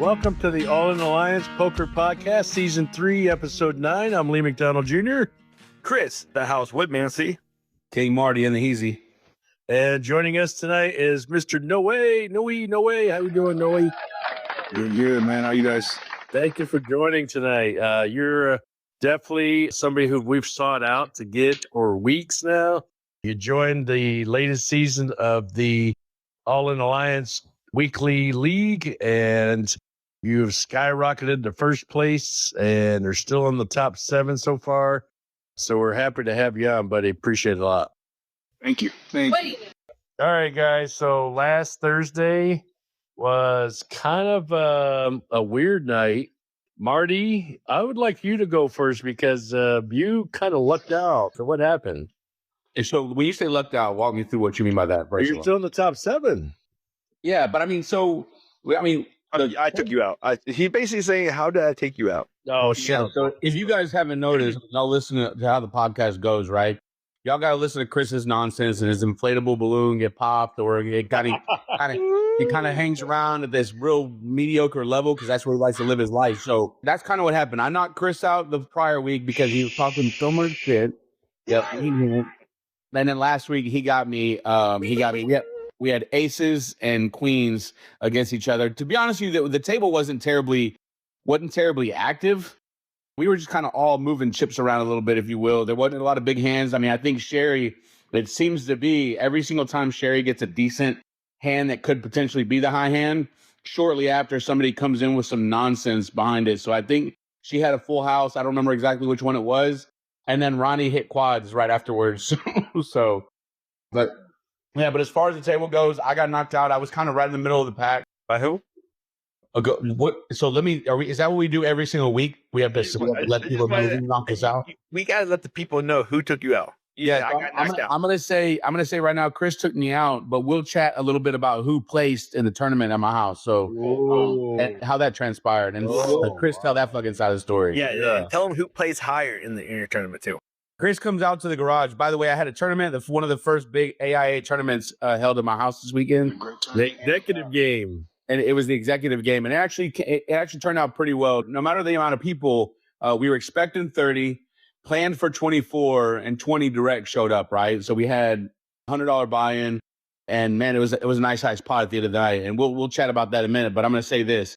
Welcome to the All in Alliance Poker Podcast, Season 3, Episode 9. I'm Lee McDonald Jr. Chris, the House Woodmancy. King Marty and the Heezy. And joining us tonight is Mr. No Way. How you doing, Noe? Good, man. How you guys? Thank you for joining tonight. You're definitely somebody who we've sought out to get for weeks now. You joined the latest season of the All in Alliance Weekly League, and you've skyrocketed to first place, and are still in the top 7 so far. So we're happy to have you on, buddy. Appreciate it a lot. Thank you. Thank you. All right, guys. So last Thursday was kind of a weird night. Marty, I would like you to go first because you kind of lucked out. So what happened? And so when you say lucked out, walk me through what you mean by that. You're still in the top 7. Yeah, but I mean, I took you out. He basically saying, how did I take you out? Oh, shit. yeah, so if you guys haven't noticed, y'all listen to how the podcast goes, right? Y'all got to listen to Chris's nonsense and his inflatable balloon get popped, or it kind of hangs around at this real mediocre level because that's where he likes to live his life. So that's kind of what happened. I knocked Chris out the prior week because he was talking so much shit. Yep. And then last week he got me. Yep. We had aces and queens against each other. To be honest with you, the table wasn't terribly active. We were just kind of all moving chips around a little bit, if you will. There wasn't a lot of big hands. I mean, I think Sherry, it seems to be every single time Sherry gets a decent hand that could potentially be the high hand, shortly after somebody comes in with some nonsense behind it. So I think she had a full house. I don't remember exactly which one it was. And then Ronnie hit quads right afterwards. But as far as the table goes, I got knocked out. I was kind of right in the middle of the pack. By who? So is that what we do every single week? We have to let people know who knocked us out. We gotta let the people know who took you out. Yeah, I got knocked out. I'm gonna say right now, Chris took me out, but we'll chat a little bit about who placed in the tournament at my house. So and how that transpired, and Chris tell that fucking side of the story. Yeah. Tell them who plays higher in your tournament too. Chris comes out to the garage. By the way, I had a tournament, one of the first big AIA tournaments held at my house this weekend. The executive game. And it was the executive game. And it actually turned out pretty well. No matter the amount of people, we were expecting 30, planned for 24, and 20 direct showed up, right? So we had $100 buy-in. And, man, it was a nice high spot at the end of the night. And we'll chat about that in a minute. But I'm going to say this.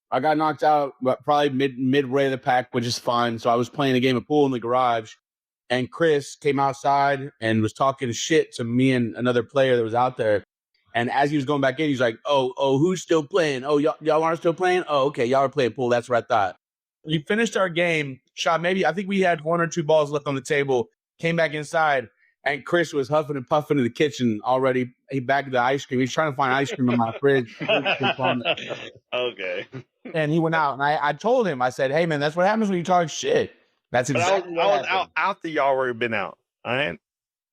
I got knocked out probably midway of the pack, which is fine. So I was playing a game of pool in the garage. And Chris came outside and was talking shit to me and another player that was out there. And as he was going back in, he's like, oh, who's still playing? Oh, y'all aren't still playing? Oh, okay, y'all are playing pool. That's what I thought. We finished our game, shot I think we had 1 or 2 balls left on the table, came back inside, and Chris was huffing and puffing in the kitchen already. He bagged the ice cream. He's trying to find ice cream in my fridge. Okay. And he went out, and I told him, I said, hey, man, that's what happens when you talk shit. That's exactly I was out the y'all where you've been out. All right.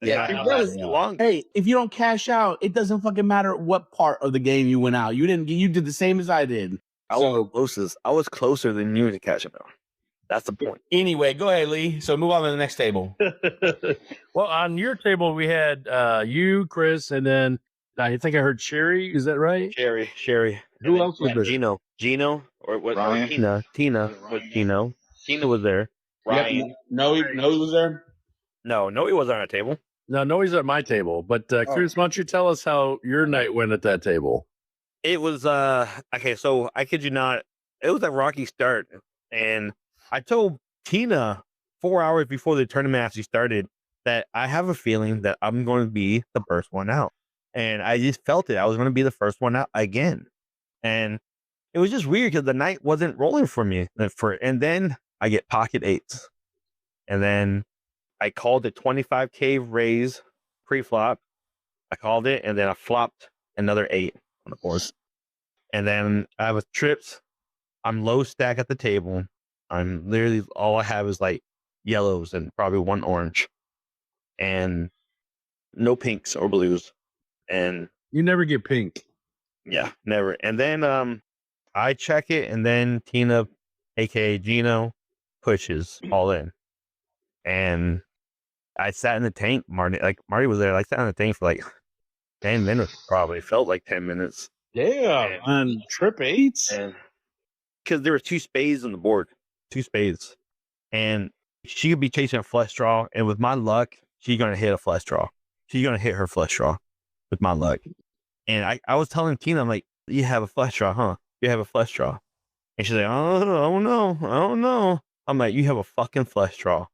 Yeah. Long. Hey, if you don't cash out, it doesn't fucking matter what part of the game you went out. You did the same as I did. I was closer than you to cash out. That's the point. Anyway, go ahead, Lee. So move on to the next table. Well, on your table, we had you, Chris, and then I think I heard Sherry. Is that right? Sherry. Who else was there? Gino, or what? Ryan. Tina was Gino. Tina was there. Ryan. No, he was there. No, he wasn't on our table. No, he's at my table. But Chris, why don't you tell us how your night went at that table? It was okay. So I kid you not, it was a rocky start, and I told Tina 4 hours before the tournament actually started that I have a feeling that I'm going to be the first one out, and I just felt it. I was going to be the first one out again, and it was just weird because the night wasn't rolling for me. And then I get pocket 8s, and then I called a 25K raise pre-flop. I called it, and then I flopped another 8 on the board. And then I have trips. I'm low stack at the table. I'm literally, all I have is like yellows and probably 1 orange. And no pinks or blues. And you never get pink. Yeah, never. And then I check it, and then Tina, aka Gino, pushes all in. And I sat in the tank. Marty was there. I sat in the tank for like 10 minutes, probably. Felt like 10 minutes. Damn, on trip 8s? And because there were 2 spades on the board, 2 spades, and she could be chasing a flush draw, and with my luck, she's gonna hit a flush draw. She's gonna hit her flush draw with my luck. And I was telling Tina, I'm like, you have a flush draw, huh? You have a flush draw. And she's like, oh, I don't know. I don't know. I'm like, you have a fucking flush draw.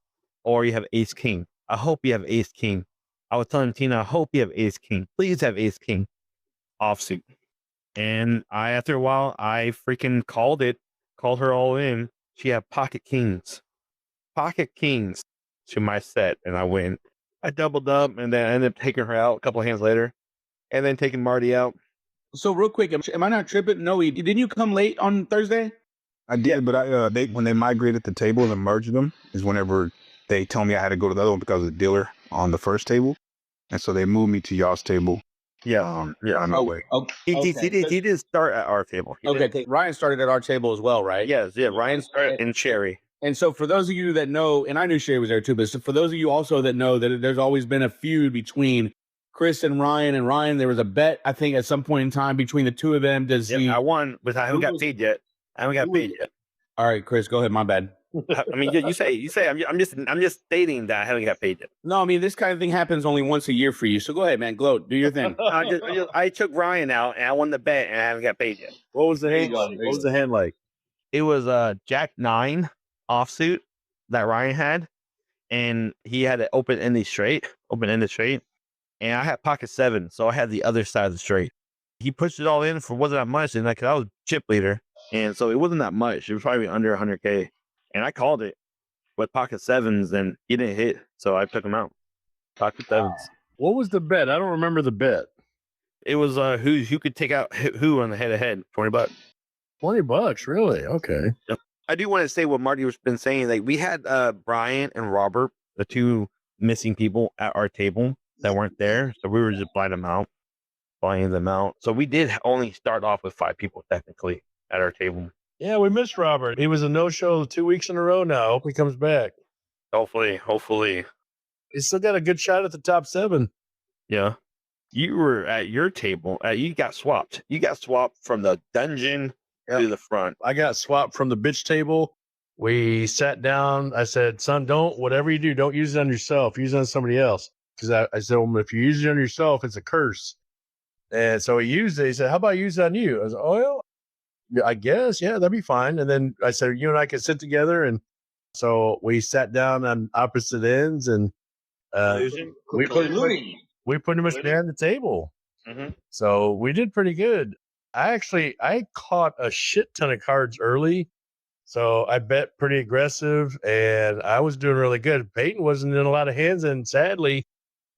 Or you have ace king. I hope you have ace king. I was telling Tina, I hope you have ace king. Please have ace king offsuit. And after a while, I freaking called her all in. She had pocket kings to my set. And I win. I doubled up and then I ended up taking her out a couple of hands later and then taking Marty out. So real quick, am I not tripping? No, didn't you come late on Thursday? I did, but when they migrated the table and merged them is whenever they told me I had to go to the other one because of the dealer on the first table, and so they moved me to y'all's table. Yeah, On my way. He did start at our table. Ryan started at our table as well, right? Yes, yeah. Ryan started in Sherry. And so for those of you that know, and I knew Sherry was there too, but for those of you also that know that there's always been a feud between Chris and Ryan, there was a bet, I think, at some point in time between the two of them. I won, but I haven't got paid yet. All right, Chris, go ahead. My bad. I mean, you say. I'm just stating that I haven't got paid yet. No, I mean, this kind of thing happens only once a year for you. So go ahead, man. Gloat. Do your thing. I took Ryan out and I won the bet and I haven't got paid yet. What was the hand? What was the hand like? It was a Jack 9 offsuit that Ryan had, and he had an open-ended straight. And I had pocket 7, so I had the other side of the straight. He pushed it all in for wasn't that much, and I was chip leader, and so it wasn't that much. It was probably under 100K, and I called it with pocket 7s, and he didn't hit, so I took him out. Pocket 7s. What was the bet? I don't remember the bet. It was who could take out who on the head-to-head, $20. $20, really? Okay. Yep. I do want to say what Marty was been saying. Like we had Brian and Robert, the 2 missing people at our table that weren't there, so we were just buying them out. So we did only start off with 5 people technically at our table. Yeah, we missed Robert. He was a no-show 2 weeks in a row now. Hope he comes back. Hopefully. He's still got a good shot at the top 7. Yeah. You were at your table. You got swapped. You got swapped from the dungeon to the front. I got swapped from the bitch table. We sat down. I said, son, whatever you do, don't use it on yourself. Use it on somebody else. Because I said, well, if you use it on yourself, it's a curse. And so he used it. He said, how about I use it on you? I was like, oh, yeah, I guess. Yeah, that'd be fine. And then I said, you and I could sit together. And so we sat down on opposite ends and we pretty much ran the table. Mm-hmm. So we did pretty good. I caught a shit ton of cards early. So I bet pretty aggressive and I was doing really good. Peyton wasn't in a lot of hands. And sadly,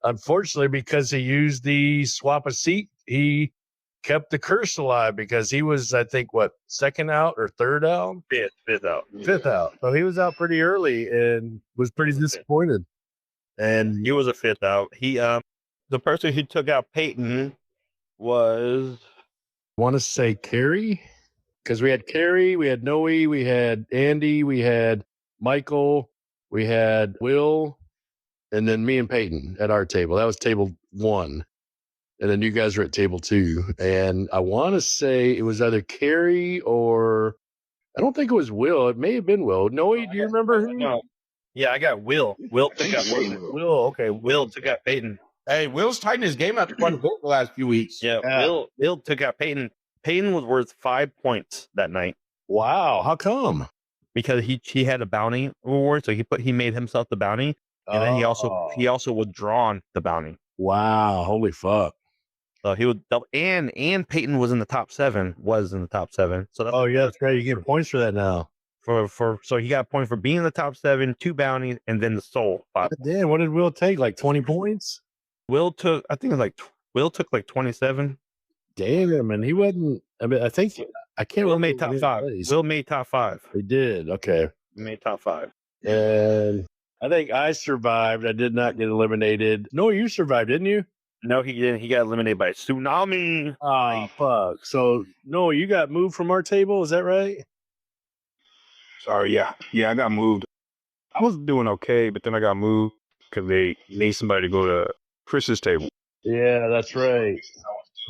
unfortunately, because he used the swap a seat, he kept the curse alive because he was, I think, second out or third out? Fifth out. Fifth out. So he was out pretty early and was pretty disappointed. And he was a 5th out. He the person who took out Peyton was, I want to say Carrie, because we had Carrie, we had Noe, we had Andy, we had Michael, we had Will, and then me and Peyton at our table. That was table 1. And then you guys were at table 2. And I want to say it was either Carrie or I don't think it was Will. It may have been Will. Noe, do you remember who? No. Yeah, I got Will. Will took out Will. Okay, Will took out Peyton. Hey, Will's tightened his game up quite a bit the last few weeks. Yeah. Will took out Peyton. Peyton was worth 5 points that night. Wow, how come? Because he had a bounty reward, so he made himself the bounty, and then he also withdrawn the bounty. Wow, holy fuck! So he would double, and Peyton was in the top 7. So that's yeah, that's great. You get points for that now. So he got a point for being in the top 7, 2 bounties, and then the soul. Damn, what did Will take? Like 20 points? Will took 27. Damn, and he wasn't. I mean, I think I can't. Will made top 5. Will made top 5. He did. Okay, he made top 5. And I think I survived. I did not get eliminated. No, you survived, didn't you? No, he didn't. He got eliminated by Tsunami. Oh, fuck. So, no, you got moved from our table. Is that right? Sorry, yeah, I got moved. I was doing okay, but then I got moved because they need somebody to go to Chris's table. Yeah, that's right.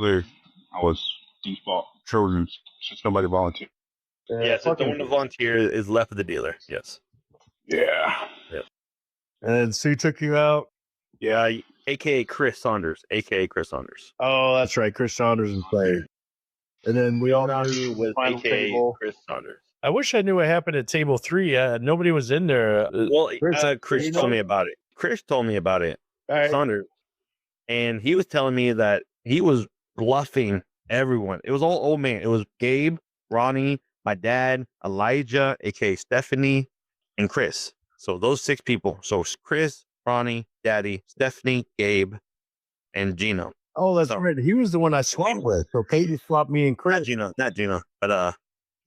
I was default chosen since nobody volunteered. Yes, the one to volunteer is left of the dealer. Yes. Yeah. And then Sue took you out. Yeah, aka Chris Saunders, aka Chris Saunders. Oh, that's right. Chris Saunders and played. And then we all Ronnie knew was final aka table. Chris Saunders. I wish I knew what happened at table 3. Nobody was in there. Well, Chris you told know- me about it. Chris told me about it. All right. Saunders, and he was telling me that he was bluffing everyone. It was all old man. It was Gabe, Ronnie, my dad, Elijah, aka Stephanie, and Chris. So those 6 people. So Chris, Ronnie, Daddy, Stephanie, Gabe, and Gino. Oh, that's right. He was the one I swapped with. So Katie swapped me and Chris. Not Gino, but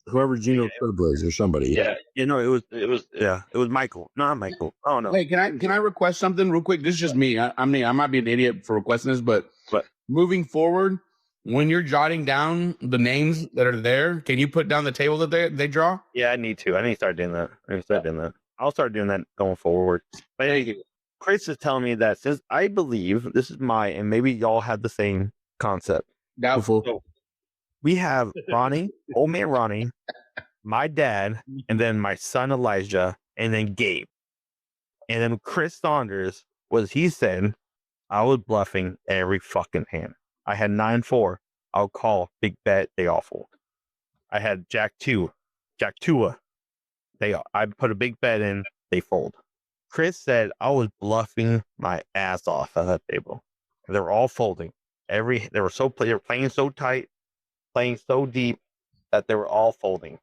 Whoever Gino Crib was or somebody. yeah, it was Michael, not Michael. Oh no. Wait, can I request something real quick? This is just me. I mean, I might be an idiot for requesting this, but moving forward, when you're jotting down the names that are there, can you put down the table that they draw? Yeah, I need to start doing that. I'll start doing that going forward. But anyway, Chris is telling me that since I believe this is and maybe y'all have the same concept. Doubtful. So we have Ronnie, old man Ronnie, my dad, and then my son Elijah, and then Gabe. And then Chris Saunders he said I was bluffing every fucking hand. I had 9-4. I'll call, big bet, they all fold. I had Jack 2, Jack 2. I put a big bet in, they fold. Chris said I was bluffing my ass off at that table. They were all folding. They were playing so tight, playing so deep that they were all folding.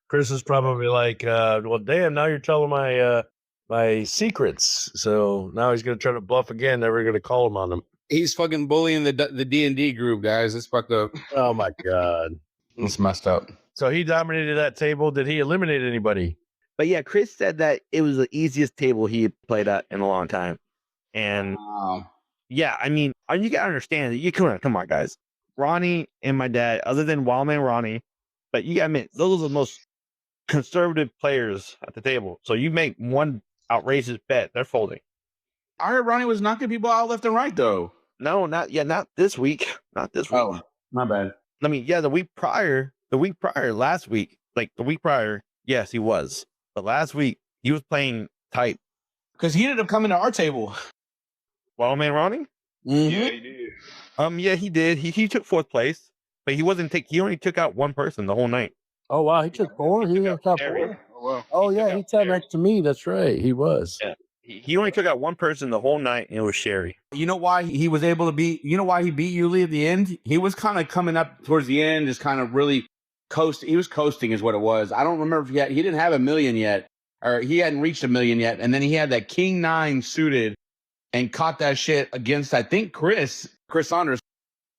Chris is probably like, well, damn, now you're telling my secrets. So now he's going to try to bluff again. Never going to call him on them. He's fucking bullying the D&D group, guys. It's fucked up. Oh, my God. It's messed up. So he dominated that table. Did he eliminate anybody? But yeah, Chris said that it was the easiest table he had played at in a long time. And yeah, I mean, you gotta understand that you come on, guys. Ronnie and my dad, other than Wildman Ronnie, but you gotta admit, those are the most conservative players at the table. So you make one outrageous bet, they're folding. I heard Ronnie was knocking people out left and right, though. No, not this week. Not this week. Oh, my bad. I mean, yeah, the week prior, last week, like the week prior, yes, he was. But last week, he was playing tight. Because he ended up coming to our table. Wildman Ronnie? Mm-hmm. Yeah, he did. Yeah, he did. He took 4th place, but he only took out one person the whole night. Oh, wow. He took 4? He was top 4? Oh, well. Oh, yeah. He sat next to me. That's right. He was. Yeah. He only took out one person the whole night, and it was Sherry. You know why he was able to beat? You know why he beat Yuli at the end? He was kind of coming up towards the end, just kind of really coasting. He was coasting, is what it was. I don't remember if he didn't have $1 million yet, or he hadn't reached $1 million yet, and then he had that King 9 suited and caught that shit against, I think, Chris Saunders.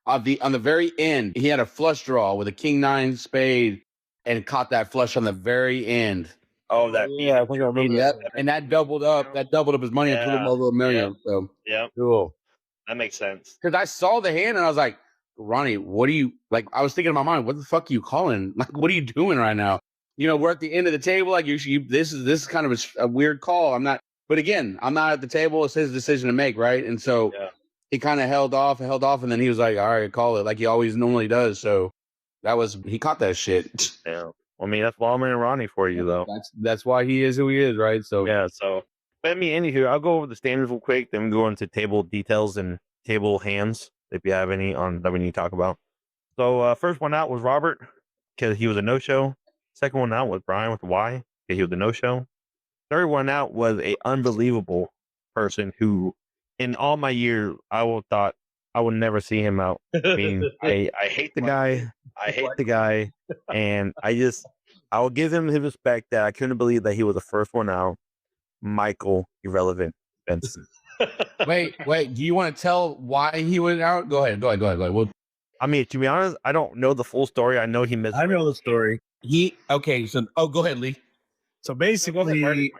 On the very end, he had a flush draw with a King 9 spade and caught that flush on the very end. Oh, that Yeah, I think I remember that. And that doubled up his money and put him over $1 million. So yeah, Cool. that makes sense. because I saw the hand and I was like, Ronnie, what do you like? I was thinking in my mind, what the fuck are you calling? Like, what are you doing right now? You know, we're at the end of the table. Like, this is kind of a weird call. But again, I'm not at the table. It's his decision to make, right? And so he kind of held off, and then he was like, all right, call it, like he always normally does. So he caught that shit. Yeah. I mean, that's Wildman and Ronnie for you, though. That's why he is who he is, right? So Yeah, so, but I mean, anywho, I'll go over the standards real quick, then we go into table details and table hands, if you have any that we need to talk about. So, first one out was Robert, because he was a no-show. Second one out was Brian with the Y, because he was a no-show. Third one out was a unbelievable person who, in all my years, thought I would never see him out. I mean, I hate the guy. I hate the guy. And I will give him his respect that I couldn't believe that he was the first one out. Michael Irrelevant Benson. wait. Do you want to tell why he went out? Go ahead. Well, I mean, to be honest, I don't know the full story. I know he missed. I know the story. Go ahead, Lee. So basically, Marty.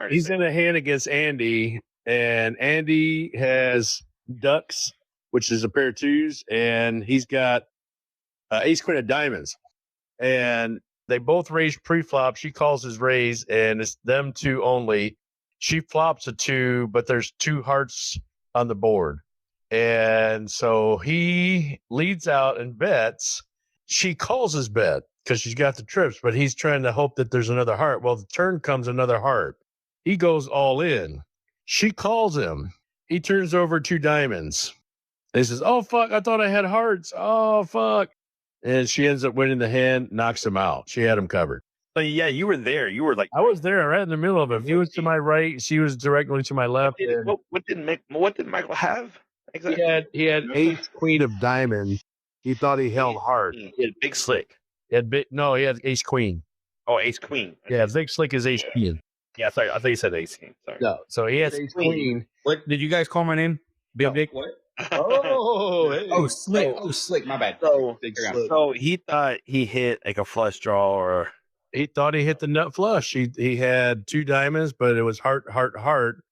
he's in a hand against Andy, and Andy has ducks, which is a pair of 2s, and he's got ace queen of diamonds. And they both raise pre-flop. She calls his raise, and it's them 2 only. She flops a 2, but there's 2 hearts on the board. And so he leads out and bets. She calls his bet. because she's got the trips, but he's trying to hope that there's another heart. Well, the turn comes another heart. He goes all in. She calls him. He turns over 2 diamonds. He says, "Oh, fuck, I thought I had hearts. Oh, fuck." And she ends up winning the hand, knocks him out. She had him covered. So yeah, you were there. You were like, I was there right in the middle of it. He was to my right. She was directly to my left. what did Michael have? Exactly. He had ace queen of diamond. He thought he held heart. He had big slick. He had ace queen. Oh, ace queen. Yeah, big slick is ace queen. Yeah, sorry. I thought you said ace king. Sorry. No, so he has ace queen. What did you guys call my name? Big Dick? What? Oh, hey. Oh, Slick. Oh, Slick. My bad. So he thought he hit like a flush draw, or He thought he hit the nut flush. He had 2 diamonds, but it was heart, heart, heart,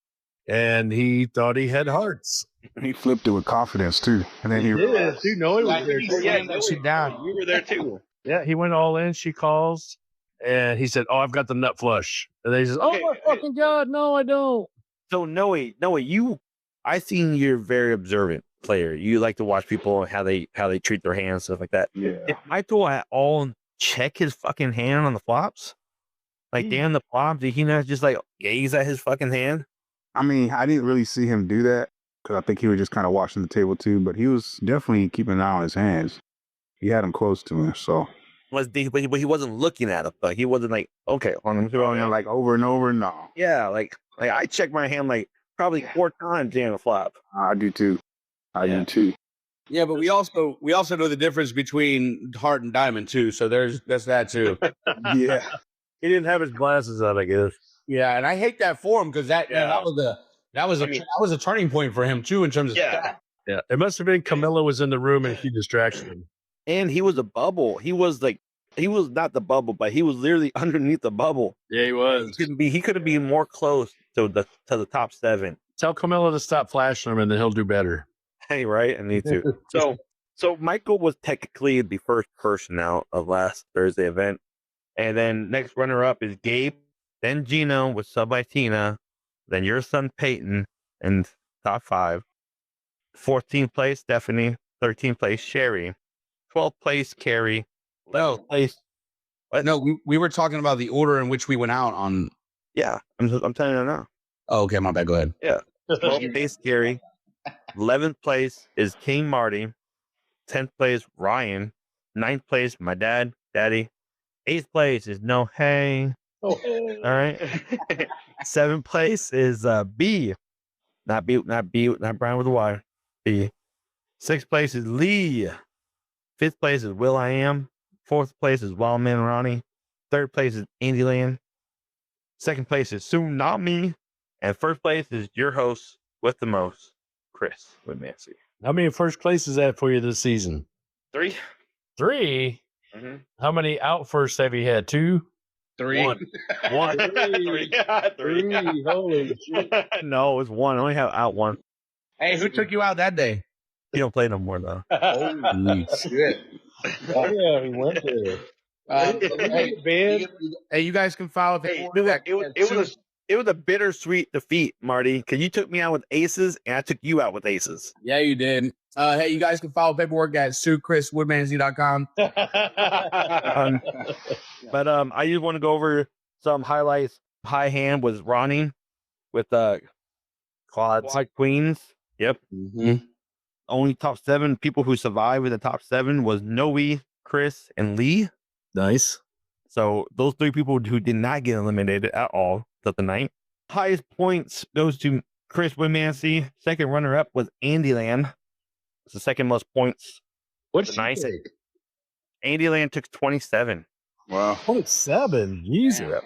and he thought he had hearts. He flipped it with confidence too, and then he realized, You know, he was there. you were there too. Yeah, he went all in. She calls, and he said, "Oh, I've got the nut flush." And then he says, "Oh Okay, my fucking god, no, I don't." So Noe, I seen you're a very observant player. You like to watch people how they treat their hands, stuff like that. yeah. Did Michael at all check his fucking hand on the flops? Like damn the flop, did he not just like gaze at his fucking hand? I mean, I didn't really see him do that because I think he was just kind of watching the table too. But he was definitely keeping an eye on his hands. He had them close to him, so But he wasn't looking at it. Like he wasn't like, okay, hold on, throwing it like over and over. No, yeah, like I checked my hand like probably 4 times during the flop. I do too. I do too. Yeah, but we also know the difference between heart and diamond too. So that's that too. Yeah. He didn't have his glasses on, I guess. Yeah, and I hate that for him because that was a turning point for him too in terms of Yeah. Yeah, it must have been Camilla was in the room and she distracted him. And he was a bubble. He was not the bubble, but he was literally underneath the bubble. Yeah, he was. He could have been more close to the top 7. Tell Camilla to stop flashing him, and then he'll do better. Hey, right? I need to. So Michael was technically the first person out of last Thursday event. And then next runner up is Gabe, then Gino with sub by Tina, then your son Peyton in top 5. 14th place, Stephanie. 13th place, Sherry. 12th place, Carrie. 11th place. What? No, we were talking about the order in which we went out on. Yeah, I'm telling you now. Oh, okay, my bad. Go ahead. 12th place, Gary. 11th place is King Marty. 10th place, Ryan. 9th place, my dad, Daddy. 8th place is No Hey. Oh, All right. 7th place is B. Not Brian with a Y. B. 6th place is Lee. 5th place is Will I Am. 4th place is Wildman Ronnie. 3rd place is Andyland. 2nd place is Tsunami. And 1st place is your host with the most, Chris with Nancy. how many first places that for you this season? 3. 3. Mm-hmm. How many out first have you had? 2? 3. 1. 3. 3. Holy shit. No, it's 1. I only have out 1. Hey, who took you out that day? You don't play no more though. Holy shit. Yeah, we went there. Hey, you guys can file if Hey, it was a bittersweet defeat, Marty, because you took me out with aces and I took you out with aces. Yeah, you did. Hey, you guys can file paperwork at suechriswoodmansy.com. But I just want to go over some highlights. High hand was Ronnie with quad queens. Yep. Mm-hmm. Only top 7 people who survived in the top 7 was Noe, Chris, and Lee. Nice. So those 3 people who did not get eliminated at all of the night. Highest points goes to Chris Wimancy. Second runner up was Andyland. It's the second most points. What's nice? Andyland took 27. Wow. 27. Jesus.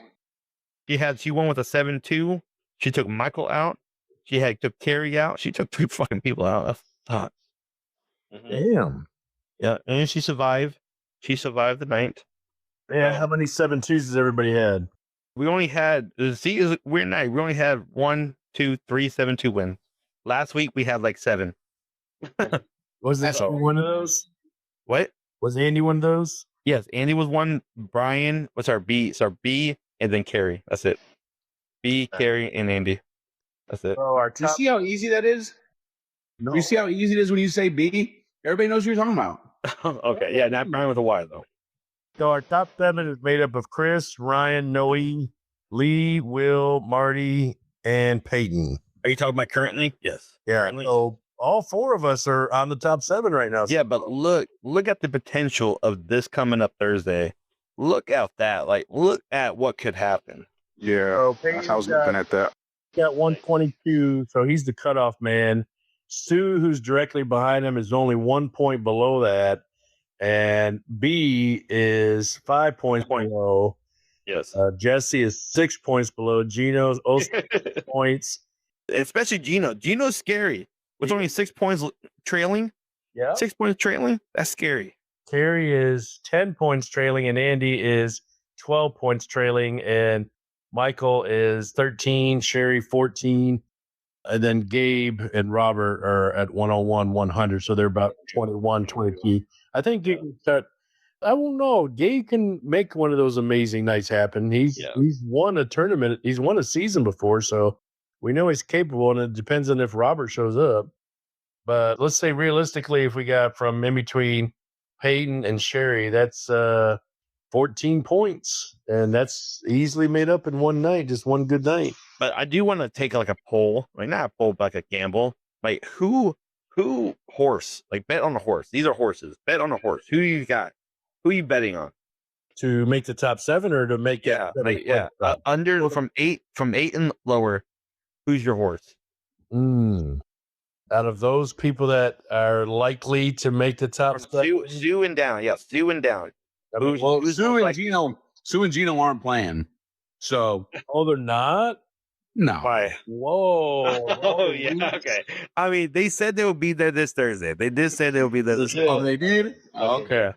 She won with a 7-2. She took Michael out. Took Carrie out. She took 3 fucking people out. That's hot. Damn. Yeah, and she survived. She survived the night. Yeah, how many 7-2s has everybody had? We only had, see, it's a weird night. We only had 1, 2, 3, 7-2 wins. Last week we had like 7. Was that one of those? What? Was Andy one of those? Yes, Andy was one. Brian, what's our B? It's our B and then Carrie. That's it. B, Carrie, and Andy. That's it. Oh, our Do you top. see how easy that is? No. You see how easy it is when you say B? Everybody knows what you're talking about. Okay, yeah, not Brian with a Y though. So our top 7 is made up of Chris, Ryan, Noe, Lee, Will, Marty, and Peyton. Are you talking about currently? Yes. Yeah. Currently. So all 4 of us are on the top 7 right now. Yeah, but look at the potential of this coming up Thursday. Look at that. Like, look at what could happen. Yeah, So I was looking at that. got 122, so he's the cutoff man. Stu, who's directly behind him, is only 1 point below that. And B is 5 points below. Yes. Jesse is 6 points below. Gino's also 6 points. Especially Gino. Gino's scary. With only 6 points trailing. Yeah. 6 points trailing. That's scary. Terry is 10 points trailing, and Andy is 12 points trailing, and Michael is 13, Sherry 14, and then Gabe and Robert are at 101, 100. So they're about 21, 22. I think Gabe can start. I won't know. Gabe can make one of those amazing nights happen. He's won a tournament. He's won a season before, so we know he's capable, and it depends on if Robert shows up. But let's say realistically, if we got from in between Peyton and Sherry, that's 14 points, and that's easily made up in one night, just one good night. But I do want to take like a poll, like not a poll, but like a gamble. Like who horse? Like bet on a horse. These are horses. Bet on a horse. Who you got? Who are you betting on? To make the top 7 or to make under from eight and lower. Who's your horse? Out of those people that are likely to make the top 7, Sue and down. Yeah, Sue and down. Who's Sue and Gino aren't playing. So they're not? No. Why? Whoa. Oh, yeah. Okay. I mean, they said they would be there this Thursday. They did say they would be there this Thursday. Oh, they did? Okay.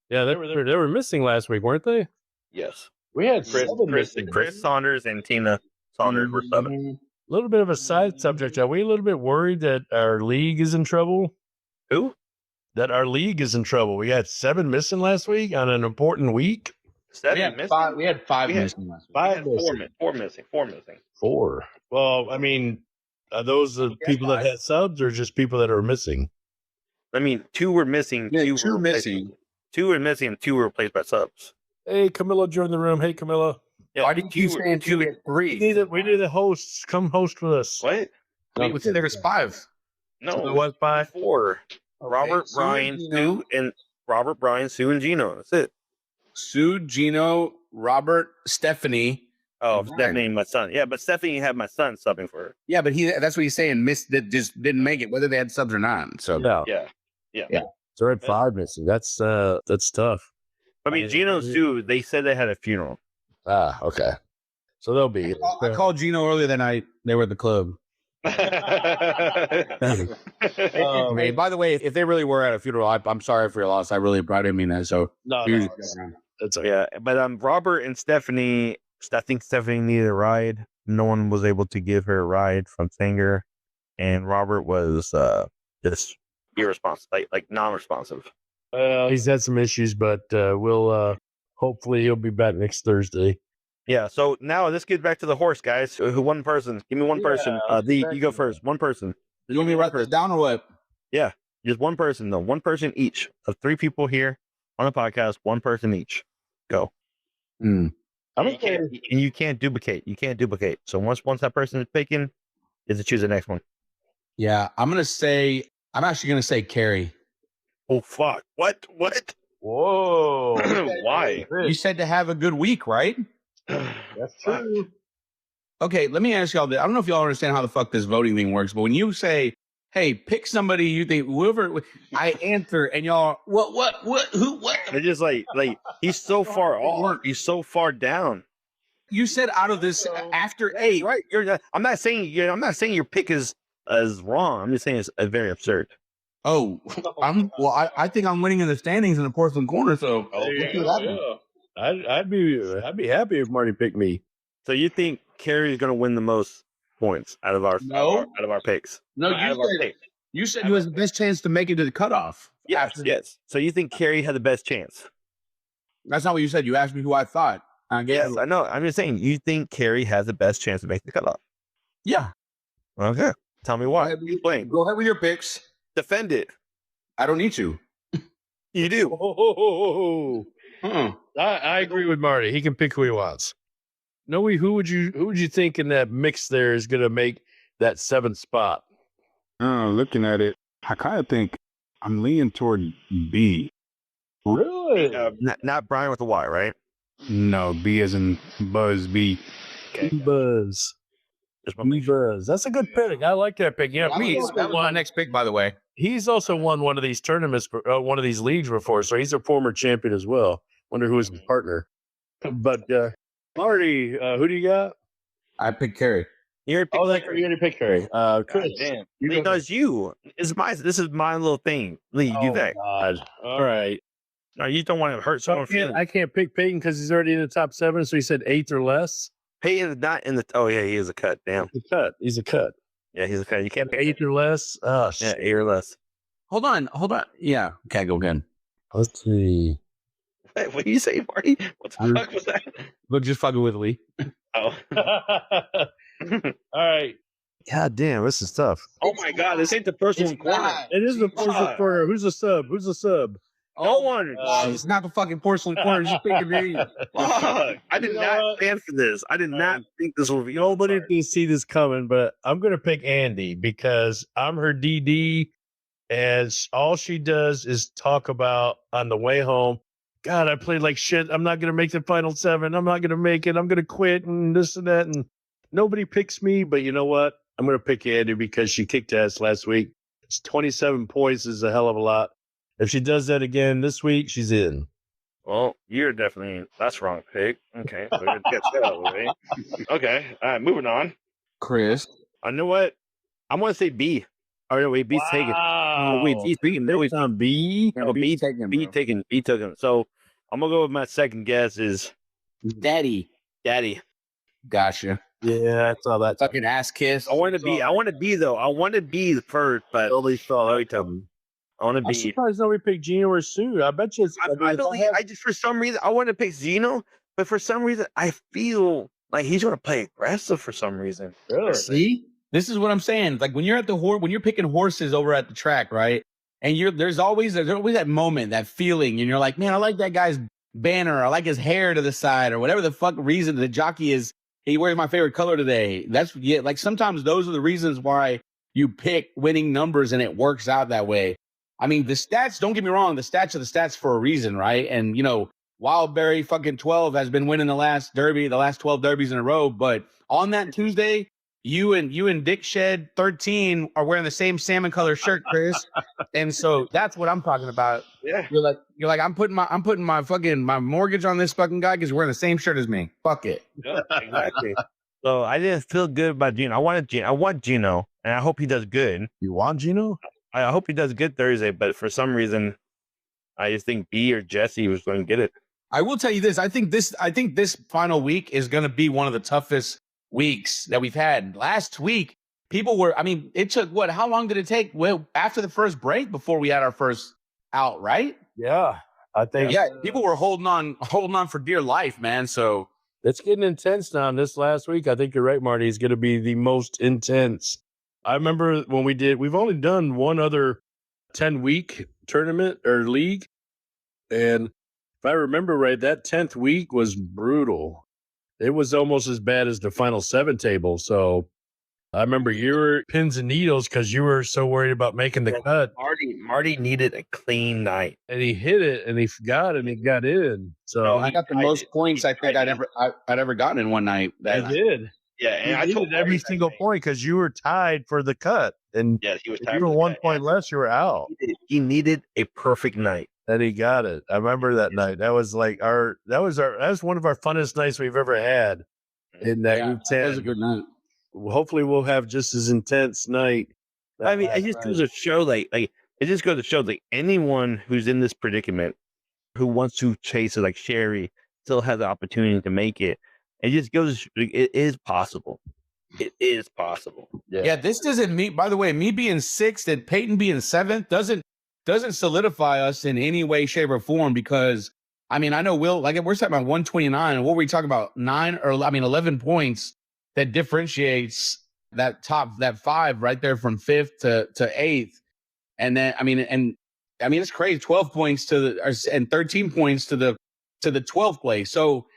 Yeah, they were missing last week, weren't they? Yes. We had Chris Saunders and Tina Saunders were 7. A little bit of a side subject. Are we a little bit worried that our league is in trouble? Who? That our league is in trouble. We had 7 missing last week on an important week. 7 missing? We had 5 missing last week. 4 missing. 4. Well, I mean, are those the people that had subs or just people that are missing? I mean, 2 were missing. Yeah, 2 missing. 2 were missing and 2 were replaced by subs. Hey, Camilla joined the room. Hey, Camilla. Yeah, why did you say 2 and 3? We need the hosts. Come host with us. What? We said there was 5. No, So it was 5. 4. Robert, Brian, Sue, and Gino. That's it. Sue, Gino, Robert, Stephanie. Oh, Stephanie and my son. Yeah, but Stephanie had my son subbing for her. Yeah, but that's what he's saying. Just didn't make it, whether they had subs or not. So Yeah. So we're at 5 missing. That's tough. I mean, Gino and Sue, they said they had a funeral. Okay. So they'll be. I called Gino earlier that night. They were at the club. Hey, by the way, if they really were at a funeral, I'm sorry for your loss. I didn't mean that. So No, that's okay. Yeah, but Robert and Stephanie, I think Stephanie needed a ride. No one was able to give her a ride from Sanger, and Robert was just irresponsible, like non-responsive. He's had some issues, but we'll hopefully he'll be back next Thursday. Yeah. So now let's get back to the horse, guys. One person. Give me one person. You go first. One person. You want me to write this down or what? Yeah, just one person though. One person each of 3 people here on the podcast. One person each. Go. You can't duplicate. You can't duplicate. So once that person is taken, is to choose the next one. Yeah, I'm actually gonna say Carrie. Oh fuck! What? Whoa! Why? You said to have a good week, right? That's true. Okay, let me ask y'all this. I don't know if y'all understand how the fuck this voting thing works, but when you say, "Hey, pick somebody you think whoever," I answer, and y'all, what, who, what? They're just like he's so far off. He's so far down. You said out of this after 8, Right? I'm not saying your pick is wrong. I'm just saying it's very absurd. Oh, I think I'm winning in the standings in the Porcelain corner. So I'd be happy if Marty picked me. So you think Carrie is going to win the most points out of our picks? No, you said who has the best chance to make it to the cutoff. Yes. So you think Carrie had the best chance? That's not what you said. You asked me who I thought. Yes, I know. I'm just saying you think Carrie has the best chance to make the cutoff. Yeah. Okay. Tell me why. Explain. Go ahead with your picks. Defend it. I don't need to. You do. I agree with Marty. He can pick who he wants. Noe, who would you think in that mix there is going to make that 7th spot? Looking at it, I kind of think I'm leaning toward B. Really? Not Brian with a Y, right? No, B as in Buzz B. Okay. Buzz. Just want to make sure. Buzz. That's a good pick. I like that pick. Yeah, That me. was my next pick, by the way. He's also won one of these tournaments, one of these leagues before, so he's a former champion as well. Wonder who his partner. But Marty, who do you got? I picked Carrie. You're Oh, that's you already picked Harry. Chris, damn. you Lee, go does you? This is my little thing. Lee, you do Oh that. God! All right. No, you don't want to hurt So someone's feelings. I can't pick Peyton because he's already in the top 7. So he said 8th or less. Peyton is not in the. Oh yeah, he is a cut. Damn. He's a cut. He's a cut. Yeah, he's a cut. You can't pick 8th or less. Oh, Yeah, shit. 8 or less. Hold on. Yeah. Okay, go again. Let's see. Hey, what do you say, Marty? What the fuck was that? Look, just fucking with Lee. Oh. All right. God damn, this is tough. Oh my God, this ain't the personal corner. It is the porcelain corner. Who's the sub? Who's the sub? No one. It's not the fucking porcelain corner. Just picking me. Fuck. I did You know not what? plan for this. I did not think this would be. Nobody didn't see this coming, but I'm going to pick Andy because I'm her DD, and all she does is talk about on the way home. God, I played like shit. I'm not going to make the final 7. I'm not going to make it. I'm going to quit and this and that. And nobody picks me, but you know what? I'm going to pick Andy because she kicked ass last week. It's 27 points is a hell of a lot. If she does that again this week, she's in. Well, you're definitely that's wrong pick. Okay, so we're gonna get that out of the way. Okay, all right, moving on. Chris. I know what I want to say B. Oh no, wait, B's taken. Oh wait, B's taken. No, It's on B. no, B taken. B taken. B took him. So I'm gonna go with my second guess is Daddy. Daddy. Gotcha. Yeah, I saw that. Fucking ass kiss. I want to be. I want to be though. I want to be the first, but Nobody saw every time I want to I'm be. surprised nobody picked Gino or Sue. I bet you it's. I believe. I just for some reason I want to pick Zeno, but for some reason I feel like he's gonna play aggressive for some reason. Really? See? This is what I'm saying. Like when you're at the when you're picking horses over at the track, right? And there's always that moment, that feeling, and you're like, man, I like that guy's banner, I like his hair to the side, or whatever the fuck reason the jockey is. He wears my favorite color today. That's like sometimes those are the reasons why you pick winning numbers and it works out that way. I mean, the stats, don't get me wrong, the stats are the stats for a reason, right? And you know, Wildberry fucking 12 has been winning the last 12 derbies in a row. But on that Tuesday, you and Dick Shed 13 are wearing the same salmon color shirt, Chris. And so that's what I'm talking about. Yeah. You're like, I'm putting my mortgage on this fucking guy because he's wearing the same shirt as me. Fuck it. Yeah, exactly. So I didn't feel good about Gino. I want Gino, and I hope he does good. You want Gino? I hope he does good Thursday, but for some reason, I just think B or Jesse was going to get it. I will tell you this. I think this final week is going to be one of the toughest weeks that we've had. Last week, people were, I mean, it took what? How long did it take? Well, after the first break before we had our first out, right? Yeah, I think. Yeah, people were holding on for dear life, man. So It's getting intense now. This last week, I think you're right, Marty. Is going to be the most intense. I remember when we've only done one other 10-week tournament or league. And if I remember right, that 10th week was brutal. It was almost as bad as the final 7 table. So I remember you were pins and needles because you were so worried about making the cut. Marty needed a clean night. And he hit it and he forgot and he got in. So No, I got the most points I think I'd ever gotten in one night. I did. Yeah, and I He told needed every Marty single that point because you were tied for the cut. And Yeah, he was if tired. you were for the 1 cut. point less, you were out. He needed a perfect night. And he got it. I remember that night. That was like that was one of our funnest nights we've ever had. In that Yeah, group that was a 10. good night. Hopefully we'll have just as intense night. I mean, it just goes to show, like it just goes to show, like anyone who's in this predicament, who wants to chase it, like Sherry, still has the opportunity to make it. It just goes. It is possible. It is possible. Yeah, this doesn't mean, by the way, me being 6th and Peyton being 7th doesn't solidify us in any way, shape, or form, because I mean, I know we're talking about 129, and what were we talking about? 11 points that differentiates that 5 right there from 5th to 8th. And then I mean it's crazy. 12 points and 13 points to the to the 12th place. So,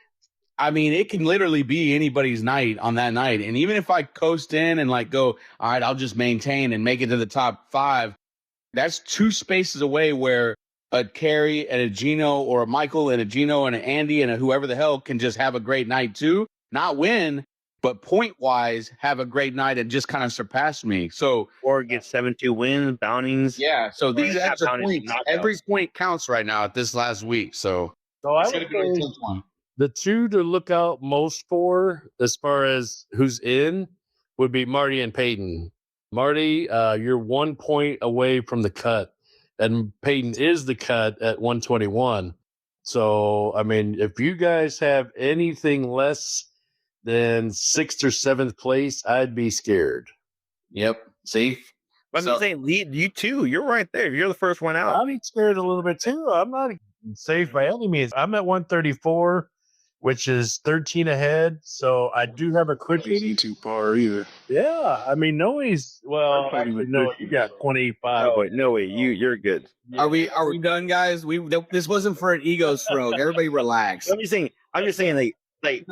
I mean, it can literally be anybody's night on that night. And even if I coast in and like go, all right, I'll just maintain and make it to the top 5, that's 2 spaces away where a Carrie and a Gino or a Michael and a Gino and an Andy and a whoever the hell can just have a great night too. Not win, but point-wise have a great night and just kind of surpass me. So, or get 7-2 wins, bounties. yeah. So these not extra bounties, points, knockouts. every point counts right now at this last week. So So I it's would gonna be a say close one. the 2 to look out most for, as far as who's in, would be Marty and Peyton. Marty, you're 1 point away from the cut, and Peyton is the cut at 121. So, I mean, if you guys have anything less than 6th or 7th place, I'd be scared. Yep. See? But I'm So- saying, Lee, you too. You're right there. You're the first one out. I'd be scared a little bit too. I'm not safe by any means. I'm at 134, which is 13 ahead. So I do have a quick Ain't too far either. Yeah, I mean, Noe's well. Actually, no, you got 25. No way. You're good. Are we done, guys? This wasn't for an ego stroke. Everybody relax. I'm just saying, like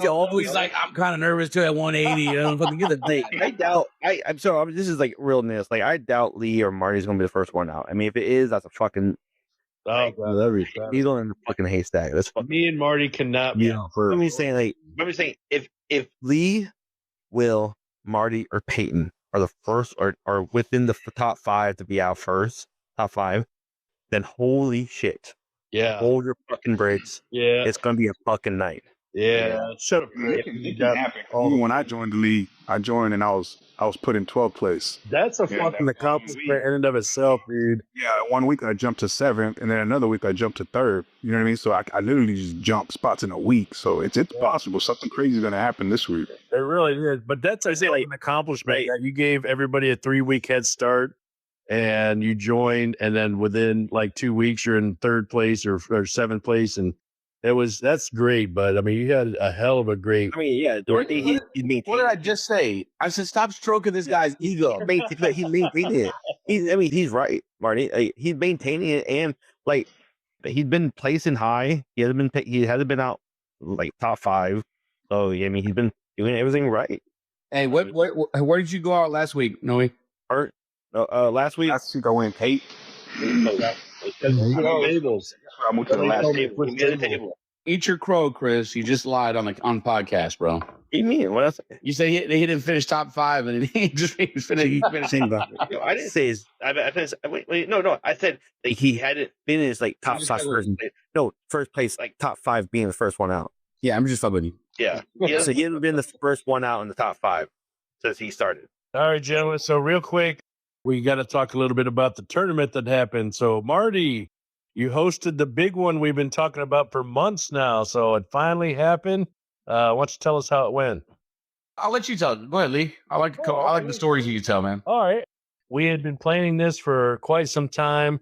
Always like, I'm kind of nervous too at 180. I don't fucking get the thing. I doubt. I'm sorry. This is like realness. Like I doubt Lee or Marty's gonna be the first one out. I mean, if it is, that's a fucking. Oh, God, that'd be fun. Needle in the fucking haystack. That's fucking. Me and Marty cannot be out first. Let me saying, if Lee, Will, Marty, or Peyton are the first or are within the top 5 to be out first, top 5, then holy shit, Yeah, hold your fucking brakes. yeah, It's gonna be a fucking night. yeah. Shut up. It can happen. Even when I joined the league, I joined and I was put in 12th place. That's a Yeah, fucking that- accomplishment in and of itself, dude. Yeah, 1 week I jumped to 7th, and then another week I jumped to 3rd. You know what I mean? So I literally just jumped spots in a week. So it's possible something crazy is going to happen this week. It really is. But that's a like- an accomplishment. That you gave everybody a 3-week head start, and you joined, and then within like 2 weeks you're in 3rd place or 7th place, and that's great. But I mean, you had a hell of a great. I mean, yeah, Dorothy. He's maintained. What did I just say? I said, stop stroking this guy's ego. He's maintaining it. I mean, he's right, Marty. Like, he's maintaining it, and like he's been placing high. He hasn't been out like top 5. So I mean, he's been doing everything right. Hey, where did you go out last week, Noe? Last week, Last week I went 8. Tables. I moved to the last we made the table. Eat your crow, Chris. You just lied on podcast, bro. What do you mean? What else? You said he didn't finish top 5, and he finished. He finished No, I didn't say his. I finished. Wait, no. I said that he hadn't finished like top just 5 got first. No, first place, like top 5 being the first one out. Yeah, I'm just fucking with you. Yeah. So he hadn't been the first one out in the top 5 since he started. All right, gentlemen. So real quick, we got to talk a little bit about the tournament that happened. So Marty, you hosted the big one we've been talking about for months now. So it finally happened. Why don't you tell us how it went? I'll let you tell. Go ahead, Lee. I like the stories you tell, man. All right. We had been planning this for quite some time.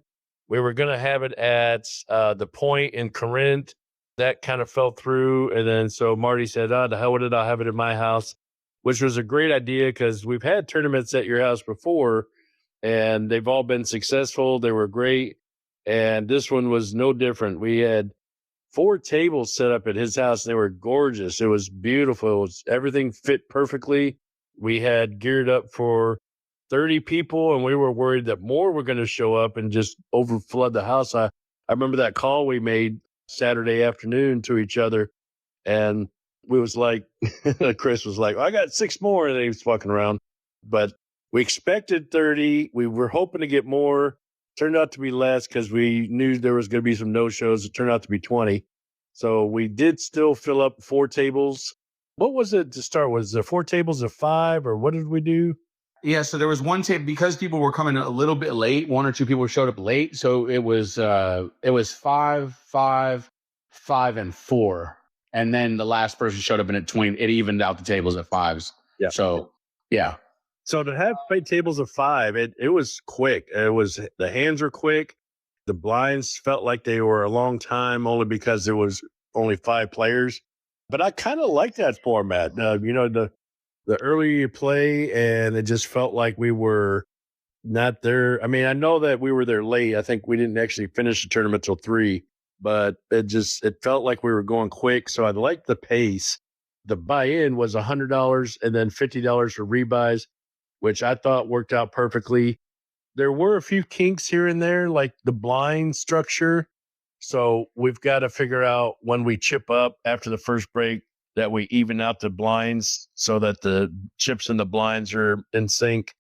We were going to have it at the Point in Corinth. That kind of fell through. And then so Marty said, oh, the hell with it. I'll have it in my house, which was a great idea because we've had tournaments at your house before and they've all been successful. They were great. And this one was no different. We had 4 tables set up at his house. And they were gorgeous. It was beautiful. Everything fit perfectly. We had geared up for 30 people, and we were worried that more were going to show up and just overflood the house. I remember that call we made Saturday afternoon to each other, and we was like, Chris was like, I got 6 more, and he was fucking around. But we expected 30. We were hoping to get more. Turned out to be less because we knew there was going to be some no-shows. It turned out to be 20. So we did still fill up 4 tables. What was it to start? Was there 4 tables of 5, or what did we do? Yeah, so there was one table because people were coming a little bit late. 1 or 2 people showed up late, so it was 5, 5, 5, and 4, and then the last person showed up, and it evened out the tables at 5s. Yeah. So yeah. So to have tables of 5, it was quick. The hands were quick. The blinds felt like they were a long time only because there was only 5 players. But I kind of like that format. The earlier you play, and it just felt like we were not there. I mean, I know that we were there late. I think we didn't actually finish the tournament till 3, but it felt like we were going quick. So I liked the pace. The buy-in was $100 and then $50 for rebuys, which I thought worked out perfectly. There were a few kinks here and there, like the blind structure. So we've got to figure out when we chip up after the first break that we even out the blinds so that the chips and the blinds are in sync.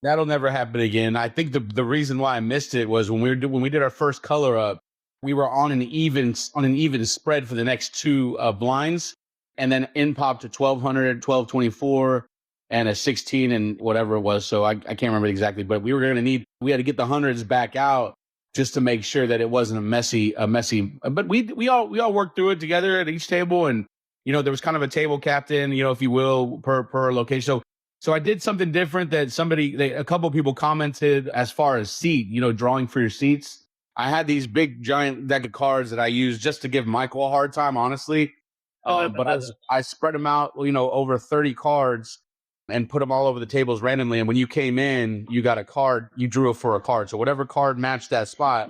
That'll never happen again. I think the reason why I missed it was when we did our first color up, we were on an even spread for the next two blinds, and then in popped to 1200, 1224, and a 16 and whatever it was. So I can't remember exactly, but we had to get the hundreds back out just to make sure that it wasn't a messy. But we all worked through it together at each table, and there was kind of a table captain, if you will, per location. So I did something different that a couple of people commented as far as seat, drawing for your seats. I had these big giant deck of cards that I used just to give Michael a hard time, honestly. But I spread them out, over 30 cards and put them all over the tables randomly. And when you came in, you got a card, you drew for a card. So whatever card matched that spot,